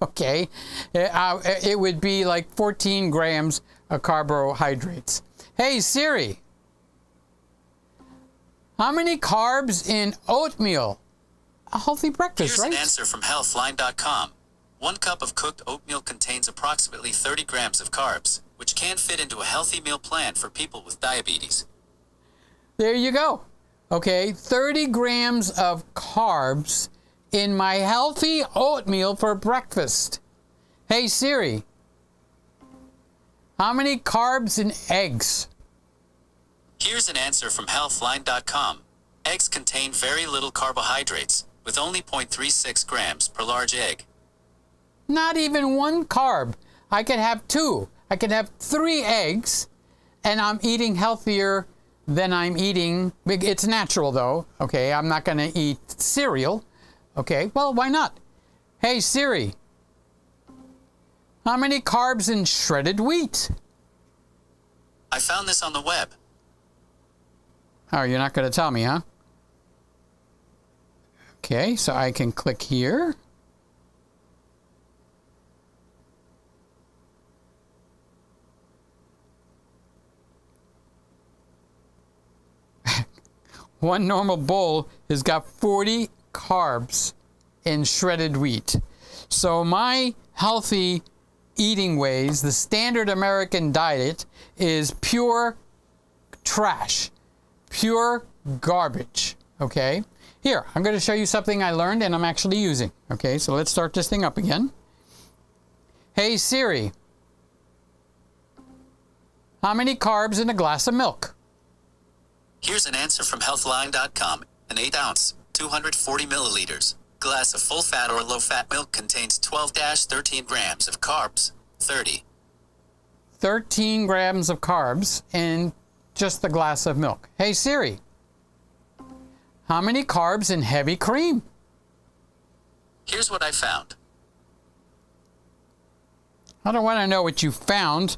okay, it would be like 14 grams of carbohydrates. Hey, Siri, how many carbs in oatmeal? A healthy breakfast, right? Here's an answer from healthline.com. 1 cup of cooked oatmeal contains approximately 30 grams of carbs, which can fit into a healthy meal plan for people with diabetes. There you go. Okay, 30 grams of carbs in my healthy oatmeal for breakfast. Hey, Siri, how many carbs in eggs? Here's an answer from healthline.com. Eggs contain very little carbohydrates, with only 0.36 grams per large egg. Not even 1 carb. I could have 2. I could have 3 eggs, and I'm eating healthier than I'm eating. It's natural, though. Okay, I'm not going to eat cereal. Okay, well, why not? Hey, Siri, how many carbs in shredded wheat? I found this on the web. Oh, you're not going to tell me, huh? Okay, so I can click here. One normal bowl has got 40 carbs in shredded wheat. So my healthy eating ways, the standard American diet is pure trash, pure garbage, okay? Here, I'm going to show you something I learned and I'm actually using, okay? So let's start this thing up again. Hey Siri, how many carbs in a glass of milk? Here's an answer from healthline.com. An 8-ounce, 240 milliliters glass of full-fat or low-fat milk contains 12-13 grams of carbs. 13 grams of carbs in just the glass of milk. Hey Siri, how many carbs in heavy cream? Here's what I found. I don't want to know what you found.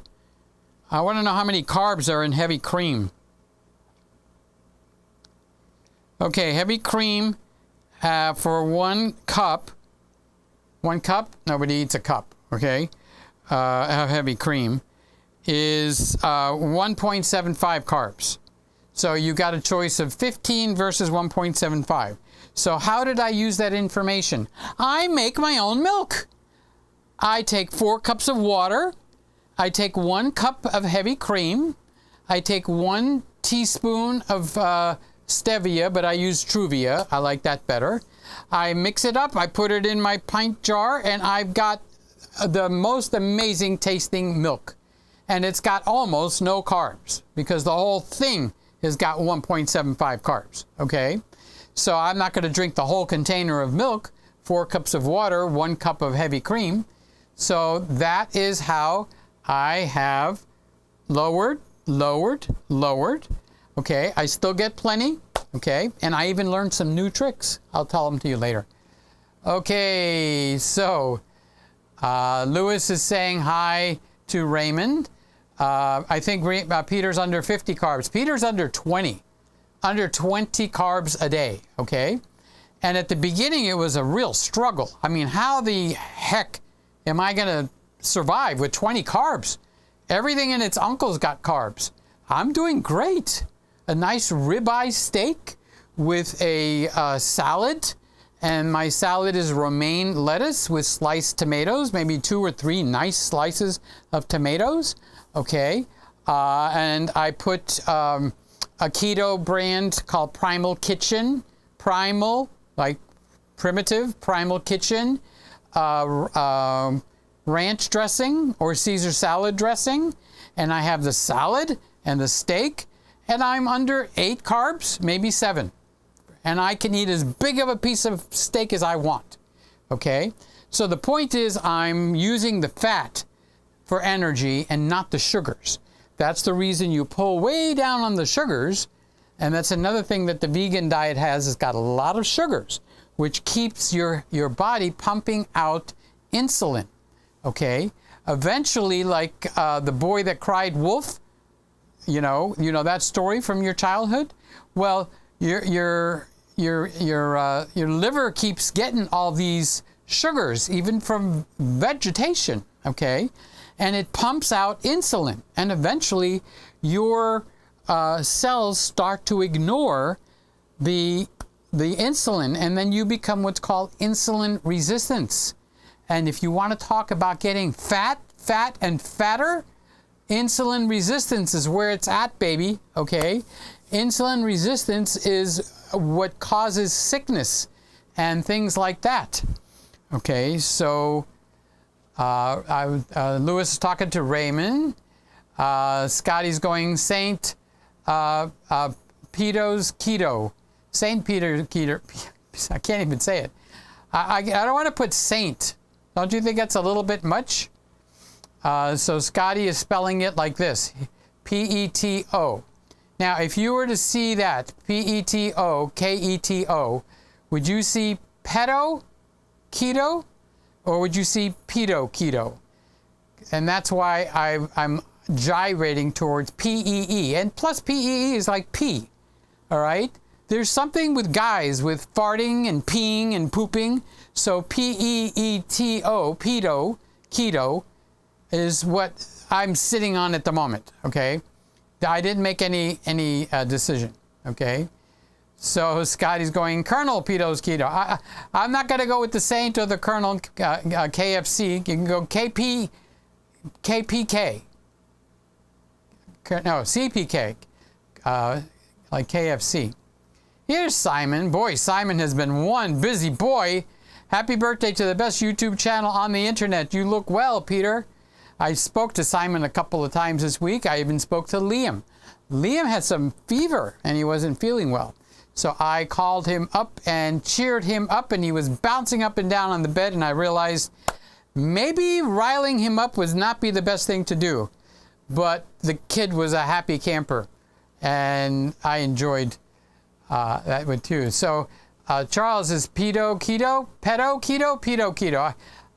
I want to know how many carbs are in heavy cream. Okay, heavy cream for 1 cup. 1 cup? Nobody eats a cup, okay? Of heavy cream is 1.75 carbs. So you got a choice of 15 versus 1.75. So how did I use that information? I make my own milk. I take 4 cups of water. I take 1 cup of heavy cream. I take 1 teaspoon of stevia, but I use Truvia. I like that better. I mix it up. I put it in my pint jar, and I've got the most amazing tasting milk. And it's got almost no carbs because the whole thing has got 1.75 carbs, okay? So I'm not going to drink the whole container of milk, 4 cups of water, 1 cup of heavy cream. So that is how I have lowered. Okay, I still get plenty, okay? And I even learned some new tricks. I'll tell them to you later. Okay, so Lewis is saying hi to Raymond. I think Peter's under 50 carbs. Peter's under 20. Under 20 carbs a day, okay? And at the beginning, it was a real struggle. I mean, how the heck am I going to survive with 20 carbs? Everything in its uncle's got carbs. I'm doing great. A nice ribeye steak with a salad. And my salad is romaine lettuce with sliced tomatoes, maybe 2 or 3 nice slices of tomatoes. Okay. And I put a keto brand called Primal Kitchen. Primal, like primitive, Primal Kitchen. Ranch dressing or Caesar salad dressing. And I have the salad and the steak. And I'm under 8 carbs, maybe 7. And I can eat as big of a piece of steak as I want. Okay? So the point is I'm using the fat for energy and not the sugars. That's the reason you pull way down on the sugars. And that's another thing that the vegan diet has. It's got a lot of sugars, which keeps your body pumping out insulin. Okay? Eventually, like the boy that cried wolf, you know that story from your childhood? Well, your liver keeps getting all these sugars, even from vegetation, okay? And it pumps out insulin. And eventually, your cells start to ignore the insulin, and then you become what's called insulin resistance. And if you want to talk about getting fat and fatter, insulin resistance is where it's at, baby, okay? Insulin resistance is what causes sickness and things like that. Okay, so Lewis is talking to Raymond. Scotty's going Saint Peter's Keto. Saint Peter Keto. I can't even say it. I don't want to put Saint. Don't you think that's a little bit much? So Scotty is spelling it like this, P-E-T-O. Now, if you were to see that, P-E-T-O, K-E-T-O, would you see pedo keto, or would you see pedo keto? And that's why I'm gyrating towards P-E-E. And plus P-E-E is like P, all right? There's something with guys with farting and peeing and pooping. So P-E-E-T-O, pedo, keto, is what I'm sitting on at the moment, okay? I didn't make any decision, okay? So Scotty's going Colonel Pedo's Keto. I'm not going to go with the Saint or the Colonel KFC. You can go KP KPK. No, CPK. Like KFC. Here's Simon. Boy, Simon has been one busy boy. Happy birthday to the best YouTube channel on the internet. You look well, Peter. I spoke to Simon a couple of times this week. I even spoke to Liam. Liam had some fever and he wasn't feeling well. So I called him up and cheered him up, and he was bouncing up and down on the bed, and I realized maybe riling him up would not be the best thing to do. But the kid was a happy camper, and I enjoyed that one too. So Charles is pedo keto.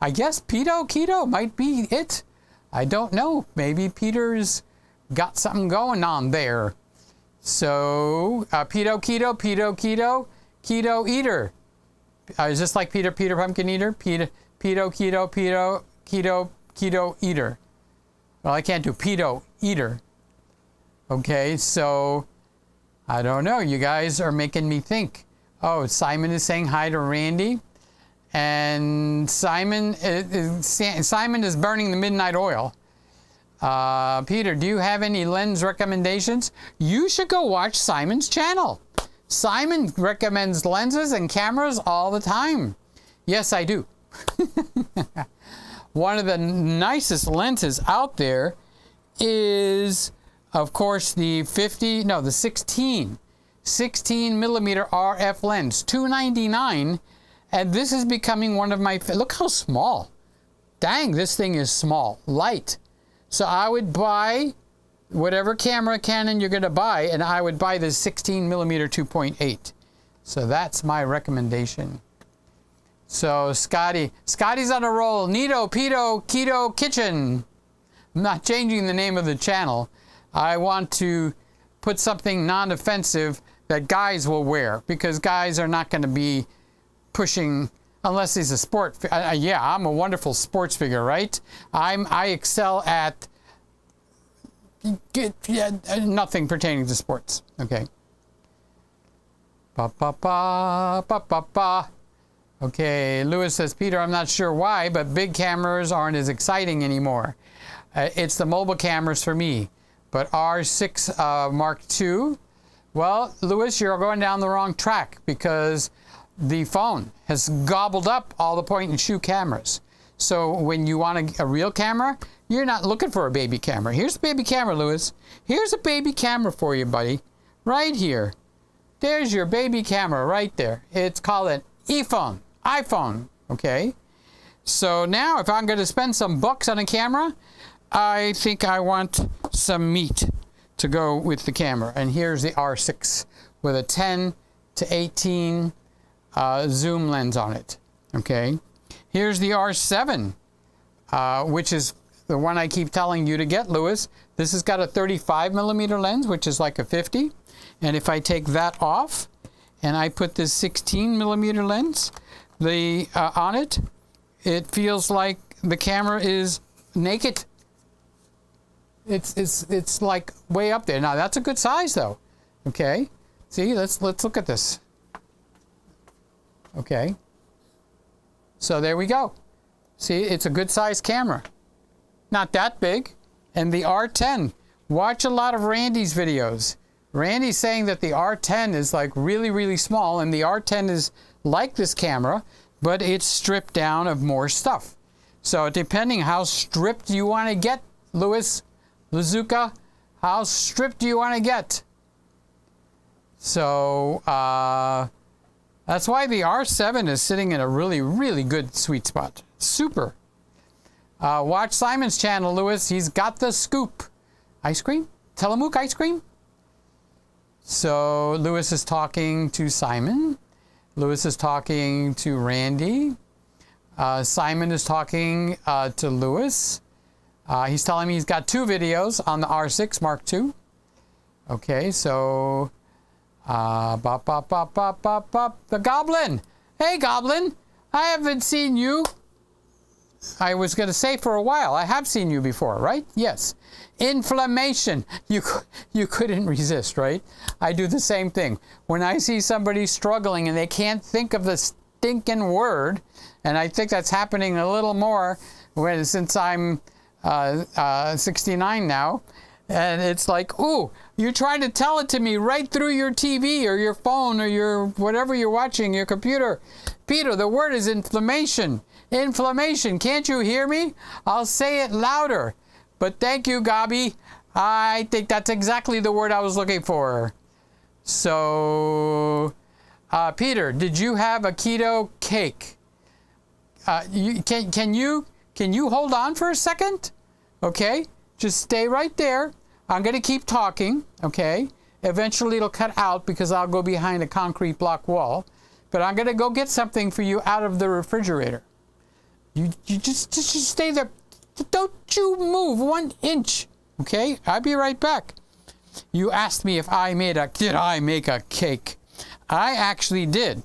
I guess pedo keto might be it. I don't know. Maybe Peter's got something going on there. So pedo keto eater. Is this like Peter Pumpkin Eater? Pedo keto eater. Well, I can't do pedo eater. Okay, so I don't know. You guys are making me think. Oh, Simon is saying hi to Randy. And Simon is burning the midnight oil. Peter, do you have any lens recommendations? You should go watch Simon's channel. Simon recommends lenses and cameras all the time. Yes, I do. One of the nicest lenses out there is, of course, the 16 millimeter RF lens, $299. And this is becoming one of my, look how small. Dang, this thing is small, light. So I would buy whatever camera Canon you're going to buy, and I would buy the 16 millimeter 2.8. So that's my recommendation. So Scotty's on a roll. Neato, Pedo, Keto Kitchen. I'm not changing the name of the channel. I want to put something non-offensive that guys will wear, because guys are not going to be pushing, unless he's a sport. Yeah, I'm a wonderful sports figure, right? I excel at nothing pertaining to sports. Okay. Okay, Lewis says, Peter, I'm not sure why, but big cameras aren't as exciting anymore. It's the mobile cameras for me. But R6 Mark II, well, Lewis, you're going down the wrong track, because the phone has gobbled up all the point-and-shoot cameras. So when you want a real camera, you're not looking for a baby camera. Here's a baby camera, Lewis. Here's a baby camera for you, buddy. Right here. There's your baby camera right there. It's called an iPhone, okay? So now if I'm going to spend some bucks on a camera, I think I want some meat to go with the camera. And here's the R6 with a 10 to 18 zoom lens on it, okay? Here's the R7, which is the one I keep telling you to get, Lewis. This has got a 35 millimeter lens, which is like a 50. And if I take that off and I put this 16 millimeter lens on it, it feels like the camera is naked. It's like way up there. Now that's a good size though. Okay. See, let's look at this. Okay. So there we go. See, it's a good size camera. Not that big. And the R10. Watch a lot of Randy's videos. Randy's saying that the R10 is like really, really small, and the R10 is like this camera, but it's stripped down of more stuff. So depending how stripped you want to get, Louis, Lazuka, how stripped do you want to get? So that's why the R7 is sitting in a really, really good sweet spot. Super. Watch Simon's channel, Louis. He's got the scoop. Ice cream? Tillamook ice cream? So Louis is talking to Simon. Louis is talking to Randy. Simon is talking to Louis. He's telling me he's got 2 videos on the R6 Mark II. Okay, so the Goblin. Hey, Goblin. I haven't seen you. I was going to say for a while. I have seen you before, right? Yes. Inflammation. You couldn't resist, right? I do the same thing. When I see somebody struggling and they can't think of the stinking word, and I think that's happening a little more since I'm 69 now. And it's like, ooh, you're trying to tell it to me right through your TV or your phone or your whatever you're watching, your computer. Peter, the word is inflammation. Inflammation. Can't you hear me? I'll say it louder. But thank you, Gabi. I think that's exactly the word I was looking for. So, Peter, did you have a keto cake? Can you hold on for a second? Okay, just stay right there. I'm going to keep talking, okay? Eventually it'll cut out because I'll go behind a concrete block wall. But I'm going to go get something for you out of the refrigerator. You just stay there. Don't you move 1 inch, okay? I'll be right back. You asked me if did I make a cake? I actually did.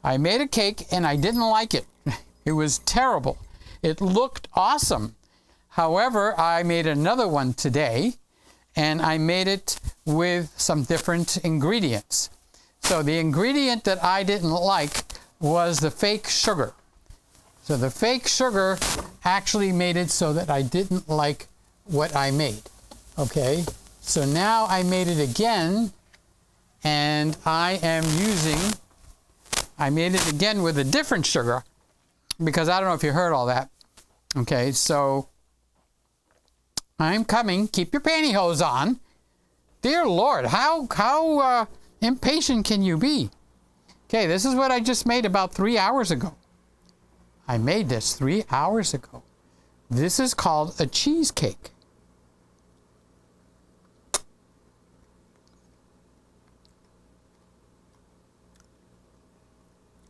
I made a cake and I didn't like it. It was terrible. It looked awesome. However, I made another one today, and I made it with some different ingredients. So the ingredient that I didn't like was the fake sugar. So the fake sugar actually made it so that I didn't like what I made. Okay, so now I made it again, and I made it again with a different sugar, because I don't know if you heard all that. Okay, so I'm coming. Keep your pantyhose on. Dear Lord, how impatient can you be? Okay, this is what I just made about 3 hours ago. I made this 3 hours ago. This is called a cheesecake.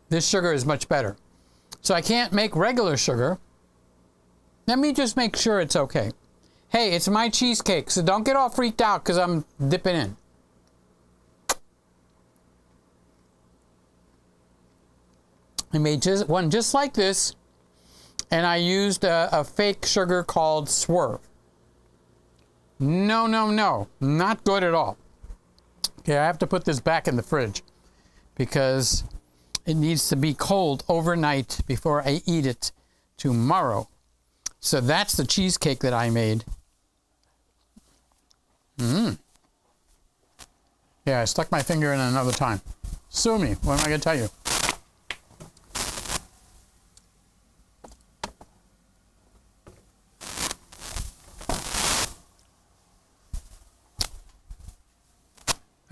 This sugar is much better. So I can't make regular sugar. Let me just make sure it's okay. Hey, it's my cheesecake, so don't get all freaked out because I'm dipping in. I made one just like this, and I used a fake sugar called Swerve. No, not good at all. Okay, I have to put this back in the fridge because it needs to be cold overnight before I eat it tomorrow. So that's the cheesecake that I made. Yeah, I stuck my finger in another time. Sue me. What am I going to tell you?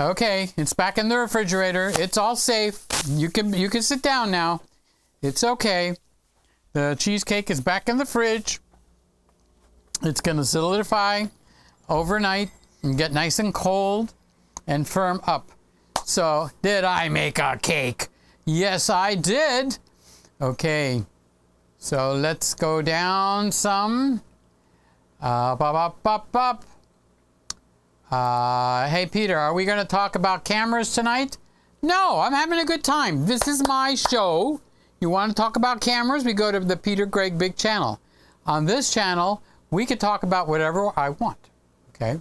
Okay, it's back in the refrigerator. It's all safe. You can sit down now. It's okay. The cheesecake is back in the fridge. It's going to solidify overnight and get nice and cold and firm up. So, did I make a cake? Yes, I did. Okay. So, let's go down some. Hey, Peter, are we going to talk about cameras tonight? No, I'm having a good time. This is my show. You want to talk about cameras? We go to the Peter Gregg Big Channel. On this channel, we can talk about whatever I want. Okay?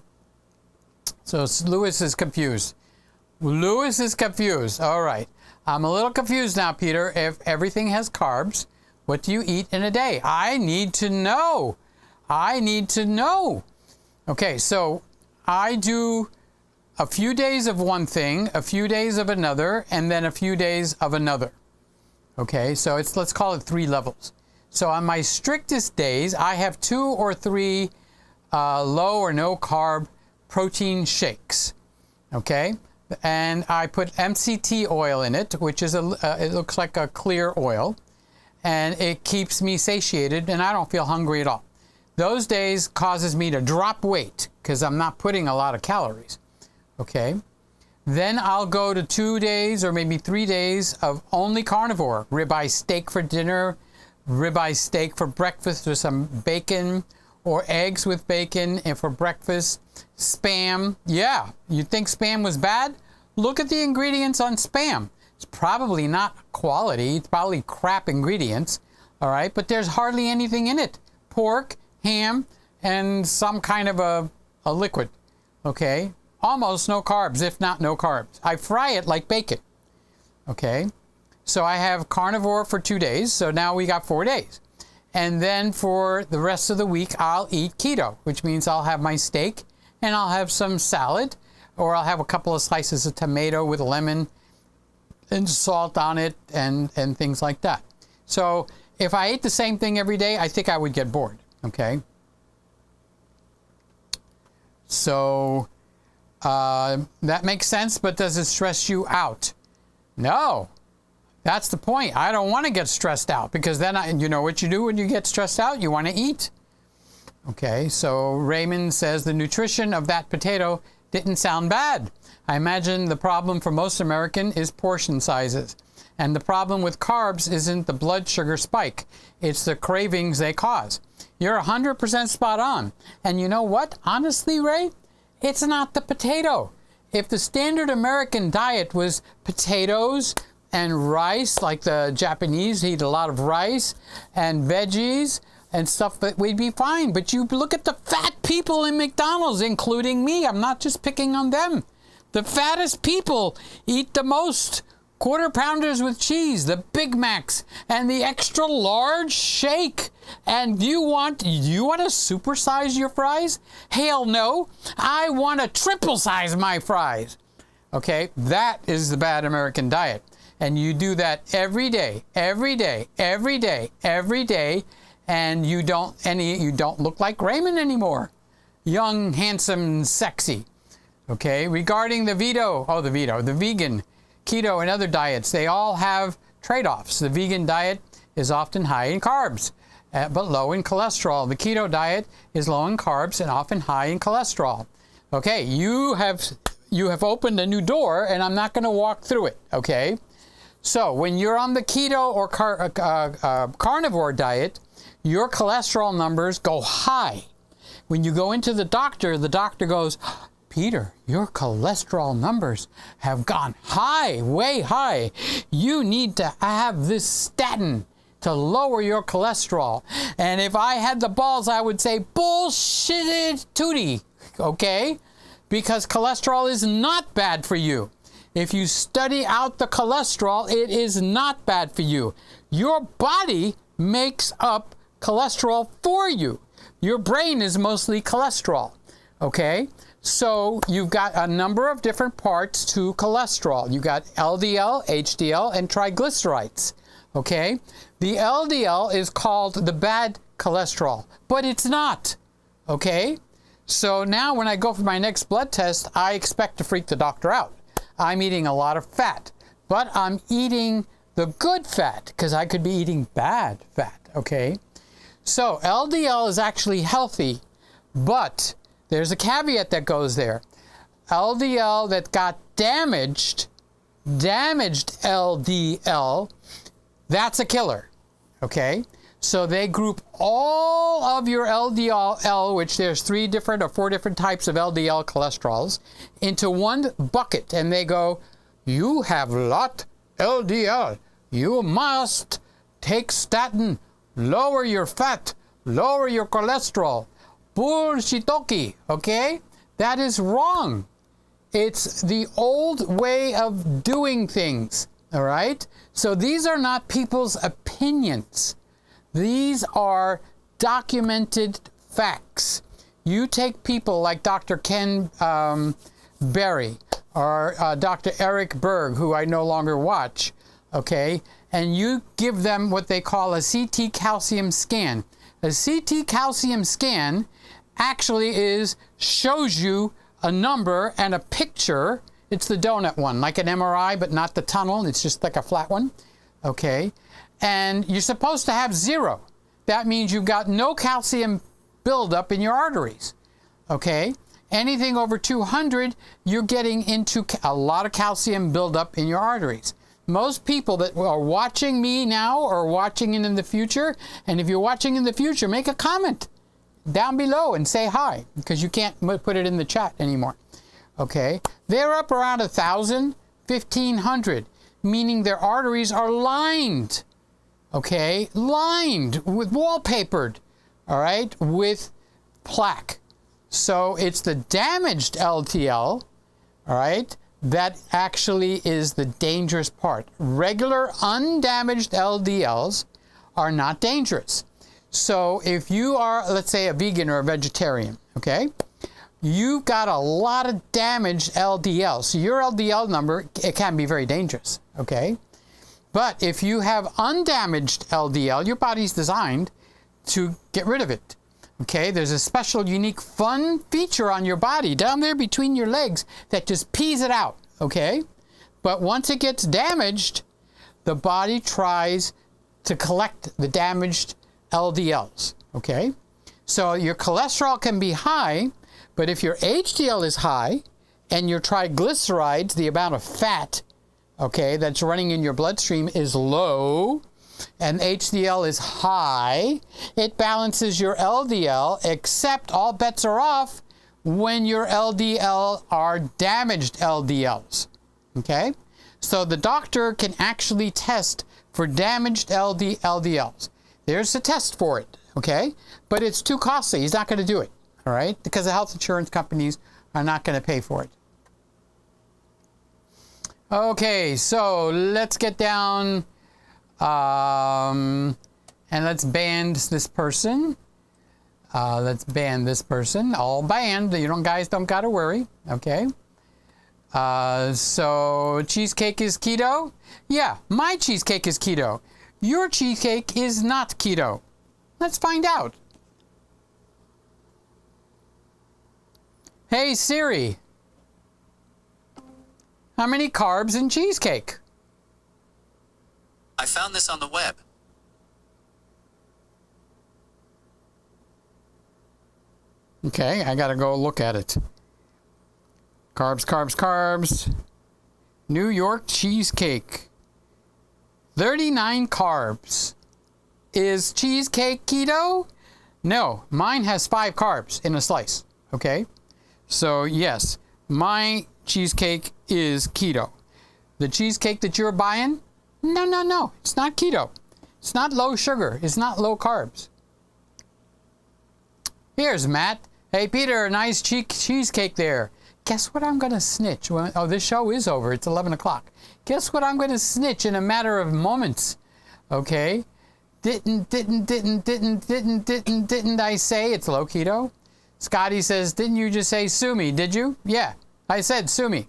So Lewis is confused. Lewis is confused. All right. I'm a little confused now, Peter. If everything has carbs, what do you eat in a day? I need to know. I need to know. Okay, so I do a few days of one thing, a few days of another, and then a few days of another. Okay, so let's call it 3 levels. So on my strictest days, I have 2 or 3 low or no carb protein shakes. Okay, and I put MCT oil in it, which is it looks like a clear oil, and it keeps me satiated, and I don't feel hungry at all. Those days causes me to drop weight because I'm not putting a lot of calories. Okay. Then I'll go to 2 days or maybe 3 days of only carnivore. Ribeye steak for dinner, ribeye steak for breakfast with some bacon, or eggs with bacon and for breakfast. Spam. Yeah, you think Spam was bad? Look at the ingredients on Spam. It's probably not quality. It's probably crap ingredients. All right, but there's hardly anything in it. Pork, ham, and some kind of a liquid. Okay. Almost no carbs, if not no carbs. I fry it like bacon. Okay. So I have carnivore for 2 days. So now we got 4 days. And then for the rest of the week, I'll eat keto, which means I'll have my steak and I'll have some salad, or I'll have a couple of slices of tomato with lemon and salt on it and things like that. So if I ate the same thing every day, I think I would get bored, okay? So that makes sense, but does it stress you out? No. That's the point. I don't want to get stressed out, because then you know what you do when you get stressed out? You want to eat. Okay, so Raymond says the nutrition of that potato didn't sound bad. I imagine the problem for most American is portion sizes. And the problem with carbs isn't the blood sugar spike. It's the cravings they cause. You're 100% spot on. And you know what? Honestly, Ray, it's not the potato. If the standard American diet was potatoes and rice, like the Japanese eat a lot of rice and veggies and stuff, that we'd be fine. But you look at the fat people in McDonald's, including me. I'm not just picking on them. The fattest people eat the most quarter pounders with cheese, the Big Macs, and the extra large shake. And you want to supersize your fries? Hell no. I want to triple size my fries. Okay, that is the bad American diet. And you do that every day, every day, every day, every day, and you don't look like Raymond anymore. Young, handsome, sexy. Okay, regarding the vegan, keto, and other diets, they all have trade-offs. The vegan diet is often high in carbs, but low in cholesterol. The keto diet is low in carbs and often high in cholesterol. Okay, you have opened a new door, and I'm not going to walk through it, okay? So when you're on the keto or carnivore diet, your cholesterol numbers go high. When you go into the doctor goes, Peter, your cholesterol numbers have gone high, way high. You need to have this statin to lower your cholesterol. And if I had the balls, I would say, bullshit tootie, okay? Because cholesterol is not bad for you. If you study out the cholesterol, it is not bad for you. Your body makes up cholesterol for you. Your brain is mostly cholesterol, okay? So you've got a number of different parts to cholesterol. You've got LDL, HDL, and triglycerides, okay? The LDL is called the bad cholesterol, but it's not, okay? So now when I go for my next blood test, I expect to freak the doctor out. I'm eating a lot of fat, but I'm eating the good fat, because I could be eating bad fat, okay? So LDL is actually healthy, but there's a caveat that goes there. LDL that got damaged LDL, that's a killer, okay? So they group all of your LDL, which there's 3 different or 4 different types of LDL cholesterols, into one bucket, and they go, you have lot LDL. You must take statin, lower your fat, lower your cholesterol. Bullshitoki, okay? That is wrong. It's the old way of doing things, all right? So these are not people's opinions. These are documented facts. You take people like Dr. Ken Berry or Dr. Eric Berg, who I no longer watch, okay, and you give them what they call a CT calcium scan. A CT calcium scan actually shows you a number and a picture. It's the donut one, like an MRI, but not the tunnel. It's just like a flat one, okay? And you're supposed to have 0. That means you've got no calcium buildup in your arteries, okay? Anything over 200, you're getting into a lot of calcium buildup in your arteries. Most people that are watching me now or watching in the future, and if you're watching in the future, make a comment down below and say hi, because you can't put it in the chat anymore, okay? They're up around 1,000, 1,500, meaning their arteries are lined, okay, lined with wallpapered, all right, with plaque. So it's the damaged LDL, all right, that actually is the dangerous part. Regular undamaged LDLs are not dangerous. So if you are, let's say, a vegan or a vegetarian, okay, you've got a lot of damaged LDL. So your LDL number, it can be very dangerous, okay? But if you have undamaged LDL, your body's designed to get rid of it, okay? There's a special, unique, fun feature on your body down there between your legs that just pees it out, okay? But once it gets damaged, the body tries to collect the damaged LDLs, okay? So your cholesterol can be high, but if your HDL is high and your triglycerides, the amount of fat, okay, that's running in your bloodstream is low, and HDL is high, it balances your LDL, except all bets are off when your LDL are damaged LDLs, okay? So the doctor can actually test for damaged LDLs. There's a test for it, okay? But it's too costly. He's not going to do it, all right? Because the health insurance companies are not going to pay for it. Okay, so let's get down and let's ban this person. Let's ban this person. All banned. You don't, guys don't got to worry, okay? So cheesecake is keto? Yeah, my cheesecake is keto. Your cheesecake is not keto. Let's find out. Hey Siri, how many carbs in cheesecake? I found this on the web. Okay, I gotta go look at it. Carbs, carbs, carbs. New York cheesecake. 39 carbs. Is cheesecake keto? No, mine has 5 carbs in a slice, okay? So yes, my cheesecake is keto. The cheesecake that you're buying? No, it's not keto. It's not low sugar, it's not low carbs. Here's Matt. Hey Peter, nice cheesecake there. Guess what I'm going to snitch? Oh, this show is over. It's 11 o'clock. Guess what I'm going to snitch in a matter of moments? Okay? Didn't I say it's low keto? Scotty says, didn't you just say sue me? Did you? Yeah, I said sue me.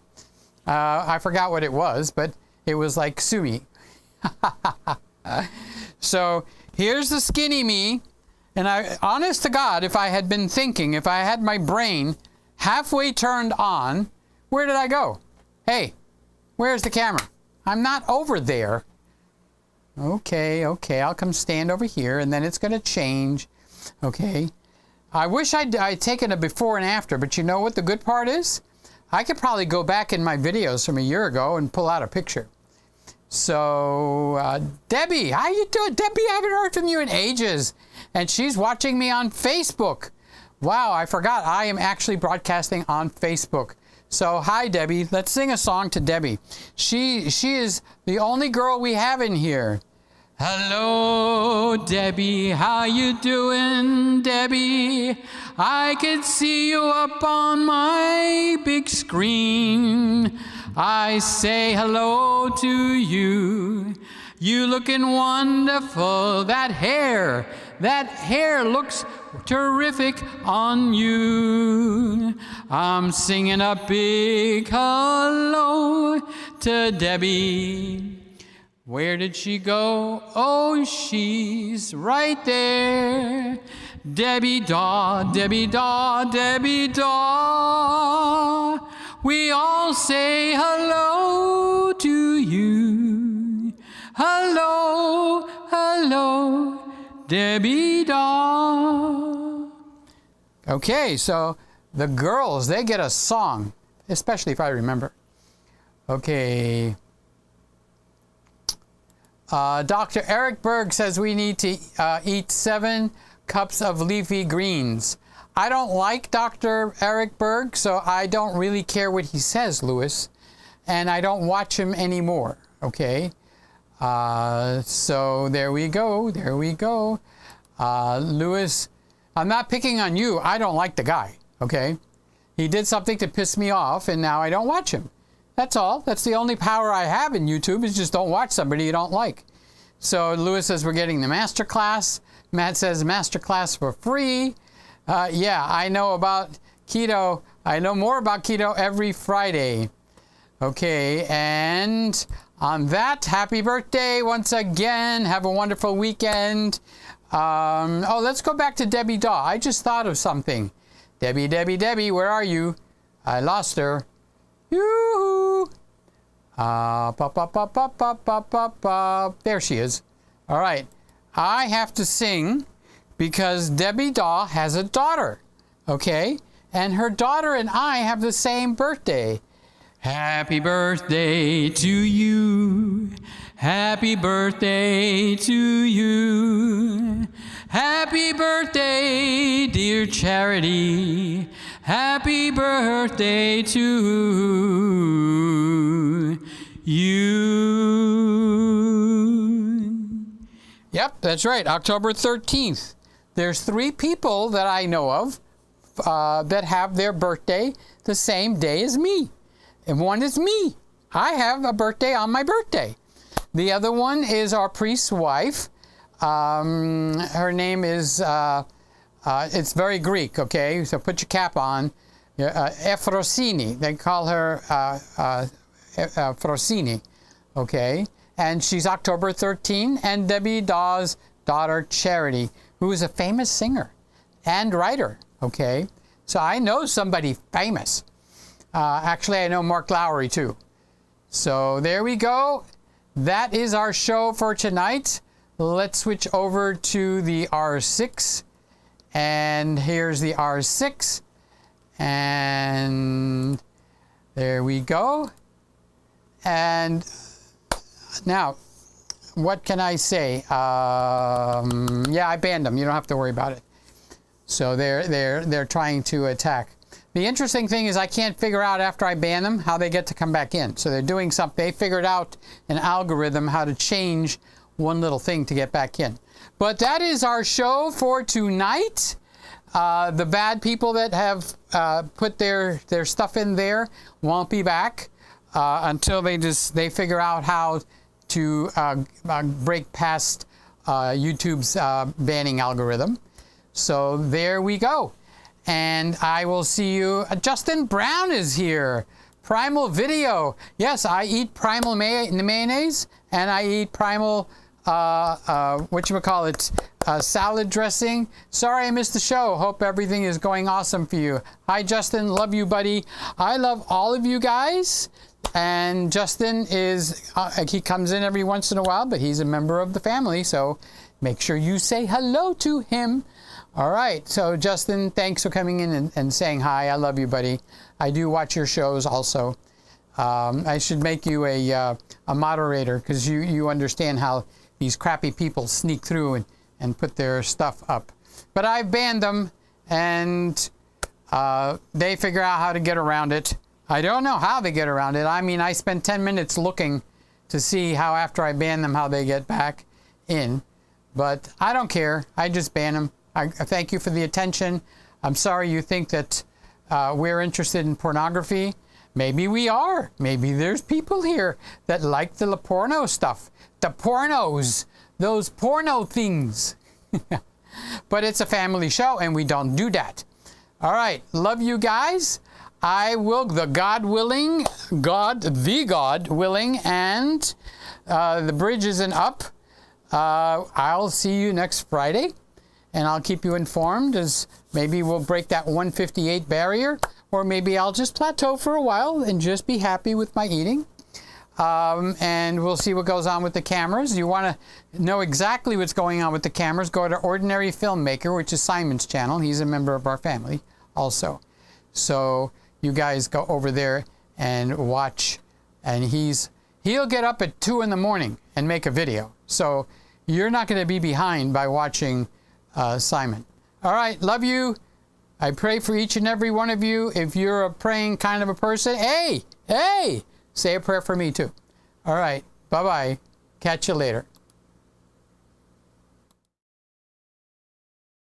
I forgot what it was, but it was like sue me. So here's the skinny me. And I, honest to God, if I had been thinking, if I had my brain halfway turned on, where did I go? Hey, where's the camera? I'm not over there. Okay, I'll come stand over here, and then it's going to change. Okay. I wish I'd taken a before and after, but you know what the good part is? I could probably go back in my videos from a year ago and pull out a picture. So, Debbie, how you doing? Debbie, I haven't heard from you in ages. And she's watching me on Facebook. Wow, I forgot I am actually broadcasting on Facebook. So, hi, Debbie. Let's sing a song to Debbie. She is the only girl we have in here. Hello, Debbie. How you doing, Debbie? I can see you up on my big screen. I say hello to you. You looking wonderful. That hair looks terrific on you. I'm singing a big hello to Debbie. Where did she go? Oh, she's right there. Debbie Daw, Debbie Daw, Debbie Daw. We all say hello to you. Hello, hello, Debbie Daw. Okay, so the girls, they get a song, especially if I remember. Okay. Dr. Eric Berg says we need to eat 7 cups of leafy greens. I don't like Dr. Eric Berg, so I don't really care what he says, Lewis. And I don't watch him anymore, okay? So there we go, there we go. Lewis, I'm not picking on you. I don't like the guy, okay? He did something to piss me off, and now I don't watch him. That's all. That's the only power I have in YouTube, is just don't watch somebody you don't like. So Lewis says we're getting the master class. Matt says, masterclass for free. Yeah, I know about keto. I know more about keto every Friday. Okay, and on that, happy birthday once again. Have a wonderful weekend. Oh, let's go back to Debbie Daw. I just thought of something. Debbie, where are you? I lost her. Yoo-hoo. There she is. All right. I have to sing because Debbie Daw has a daughter. Okay? And her daughter and I have the same birthday. Happy birthday to you. Happy birthday to you. Happy birthday, dear Charity. Happy birthday to you. Yep, that's right. October 13th. There's 3 people that I know of that have their birthday the same day as me. And one is me. I have a birthday on my birthday. The other one is our priest's wife. Her name is, it's very Greek, okay? So put your cap on. Efrosini. They call her Frosini, okay? And she's October 13. And Debbie Daw's daughter, Charity, who is a famous singer and writer, okay? So I know somebody famous. Actually, I know Mark Lowry, too. So there we go. That is our show for tonight. Let's switch over to the R6. And here's the R6. And there we go. And now, what can I say? Yeah, I banned them. You don't have to worry about it. So they're trying to attack. The interesting thing is I can't figure out after I ban them how they get to come back in. So they're doing something. They figured out an algorithm how to change one little thing to get back in. But that is our show for tonight. The bad people that have put their stuff in there won't be back until they figure out how to break past YouTube's banning algorithm. So there we go. And I will see you. Justin Brown is here. Primal Video. Yes, I eat Primal mayonnaise, and I eat Primal, salad dressing. Sorry I missed the show. Hope everything is going awesome for you. Hi, Justin. Love you, buddy. I love all of you guys. And Justin is, he comes in every once in a while, but he's a member of the family, so make sure you say hello to him. All right, so Justin, thanks for coming in and saying hi. I love you, buddy. I do watch your shows also. I should make you a moderator because you understand how these crappy people sneak through and put their stuff up. But I've banned them, and they figure out how to get around it. I don't know how they get around it. I mean, I spent 10 minutes looking to see how after I ban them, how they get back in. But I don't care. I just ban them. I thank you for the attention. I'm sorry you think that we're interested in pornography. Maybe we are. Maybe there's people here that like the porno stuff. The pornos. Those porno things. But it's a family show and we don't do that. All right. Love you guys. I will, the God willing, and the bridge isn't up. I'll see you next Friday. And I'll keep you informed as maybe we'll break that 158 barrier, or maybe I'll just plateau for a while and just be happy with my eating. And we'll see what goes on with the cameras. You want to know exactly what's going on with the cameras, go to Ordinary Filmmaker, which is Simon's channel. He's a member of our family also. So you guys go over there and watch. And he'll get up at 2 in the morning and make a video. So you're not going to be behind by watching Simon. All right, love you. I pray for each and every one of you. If you're a praying kind of a person, hey, say a prayer for me too. All right, bye-bye. Catch you later.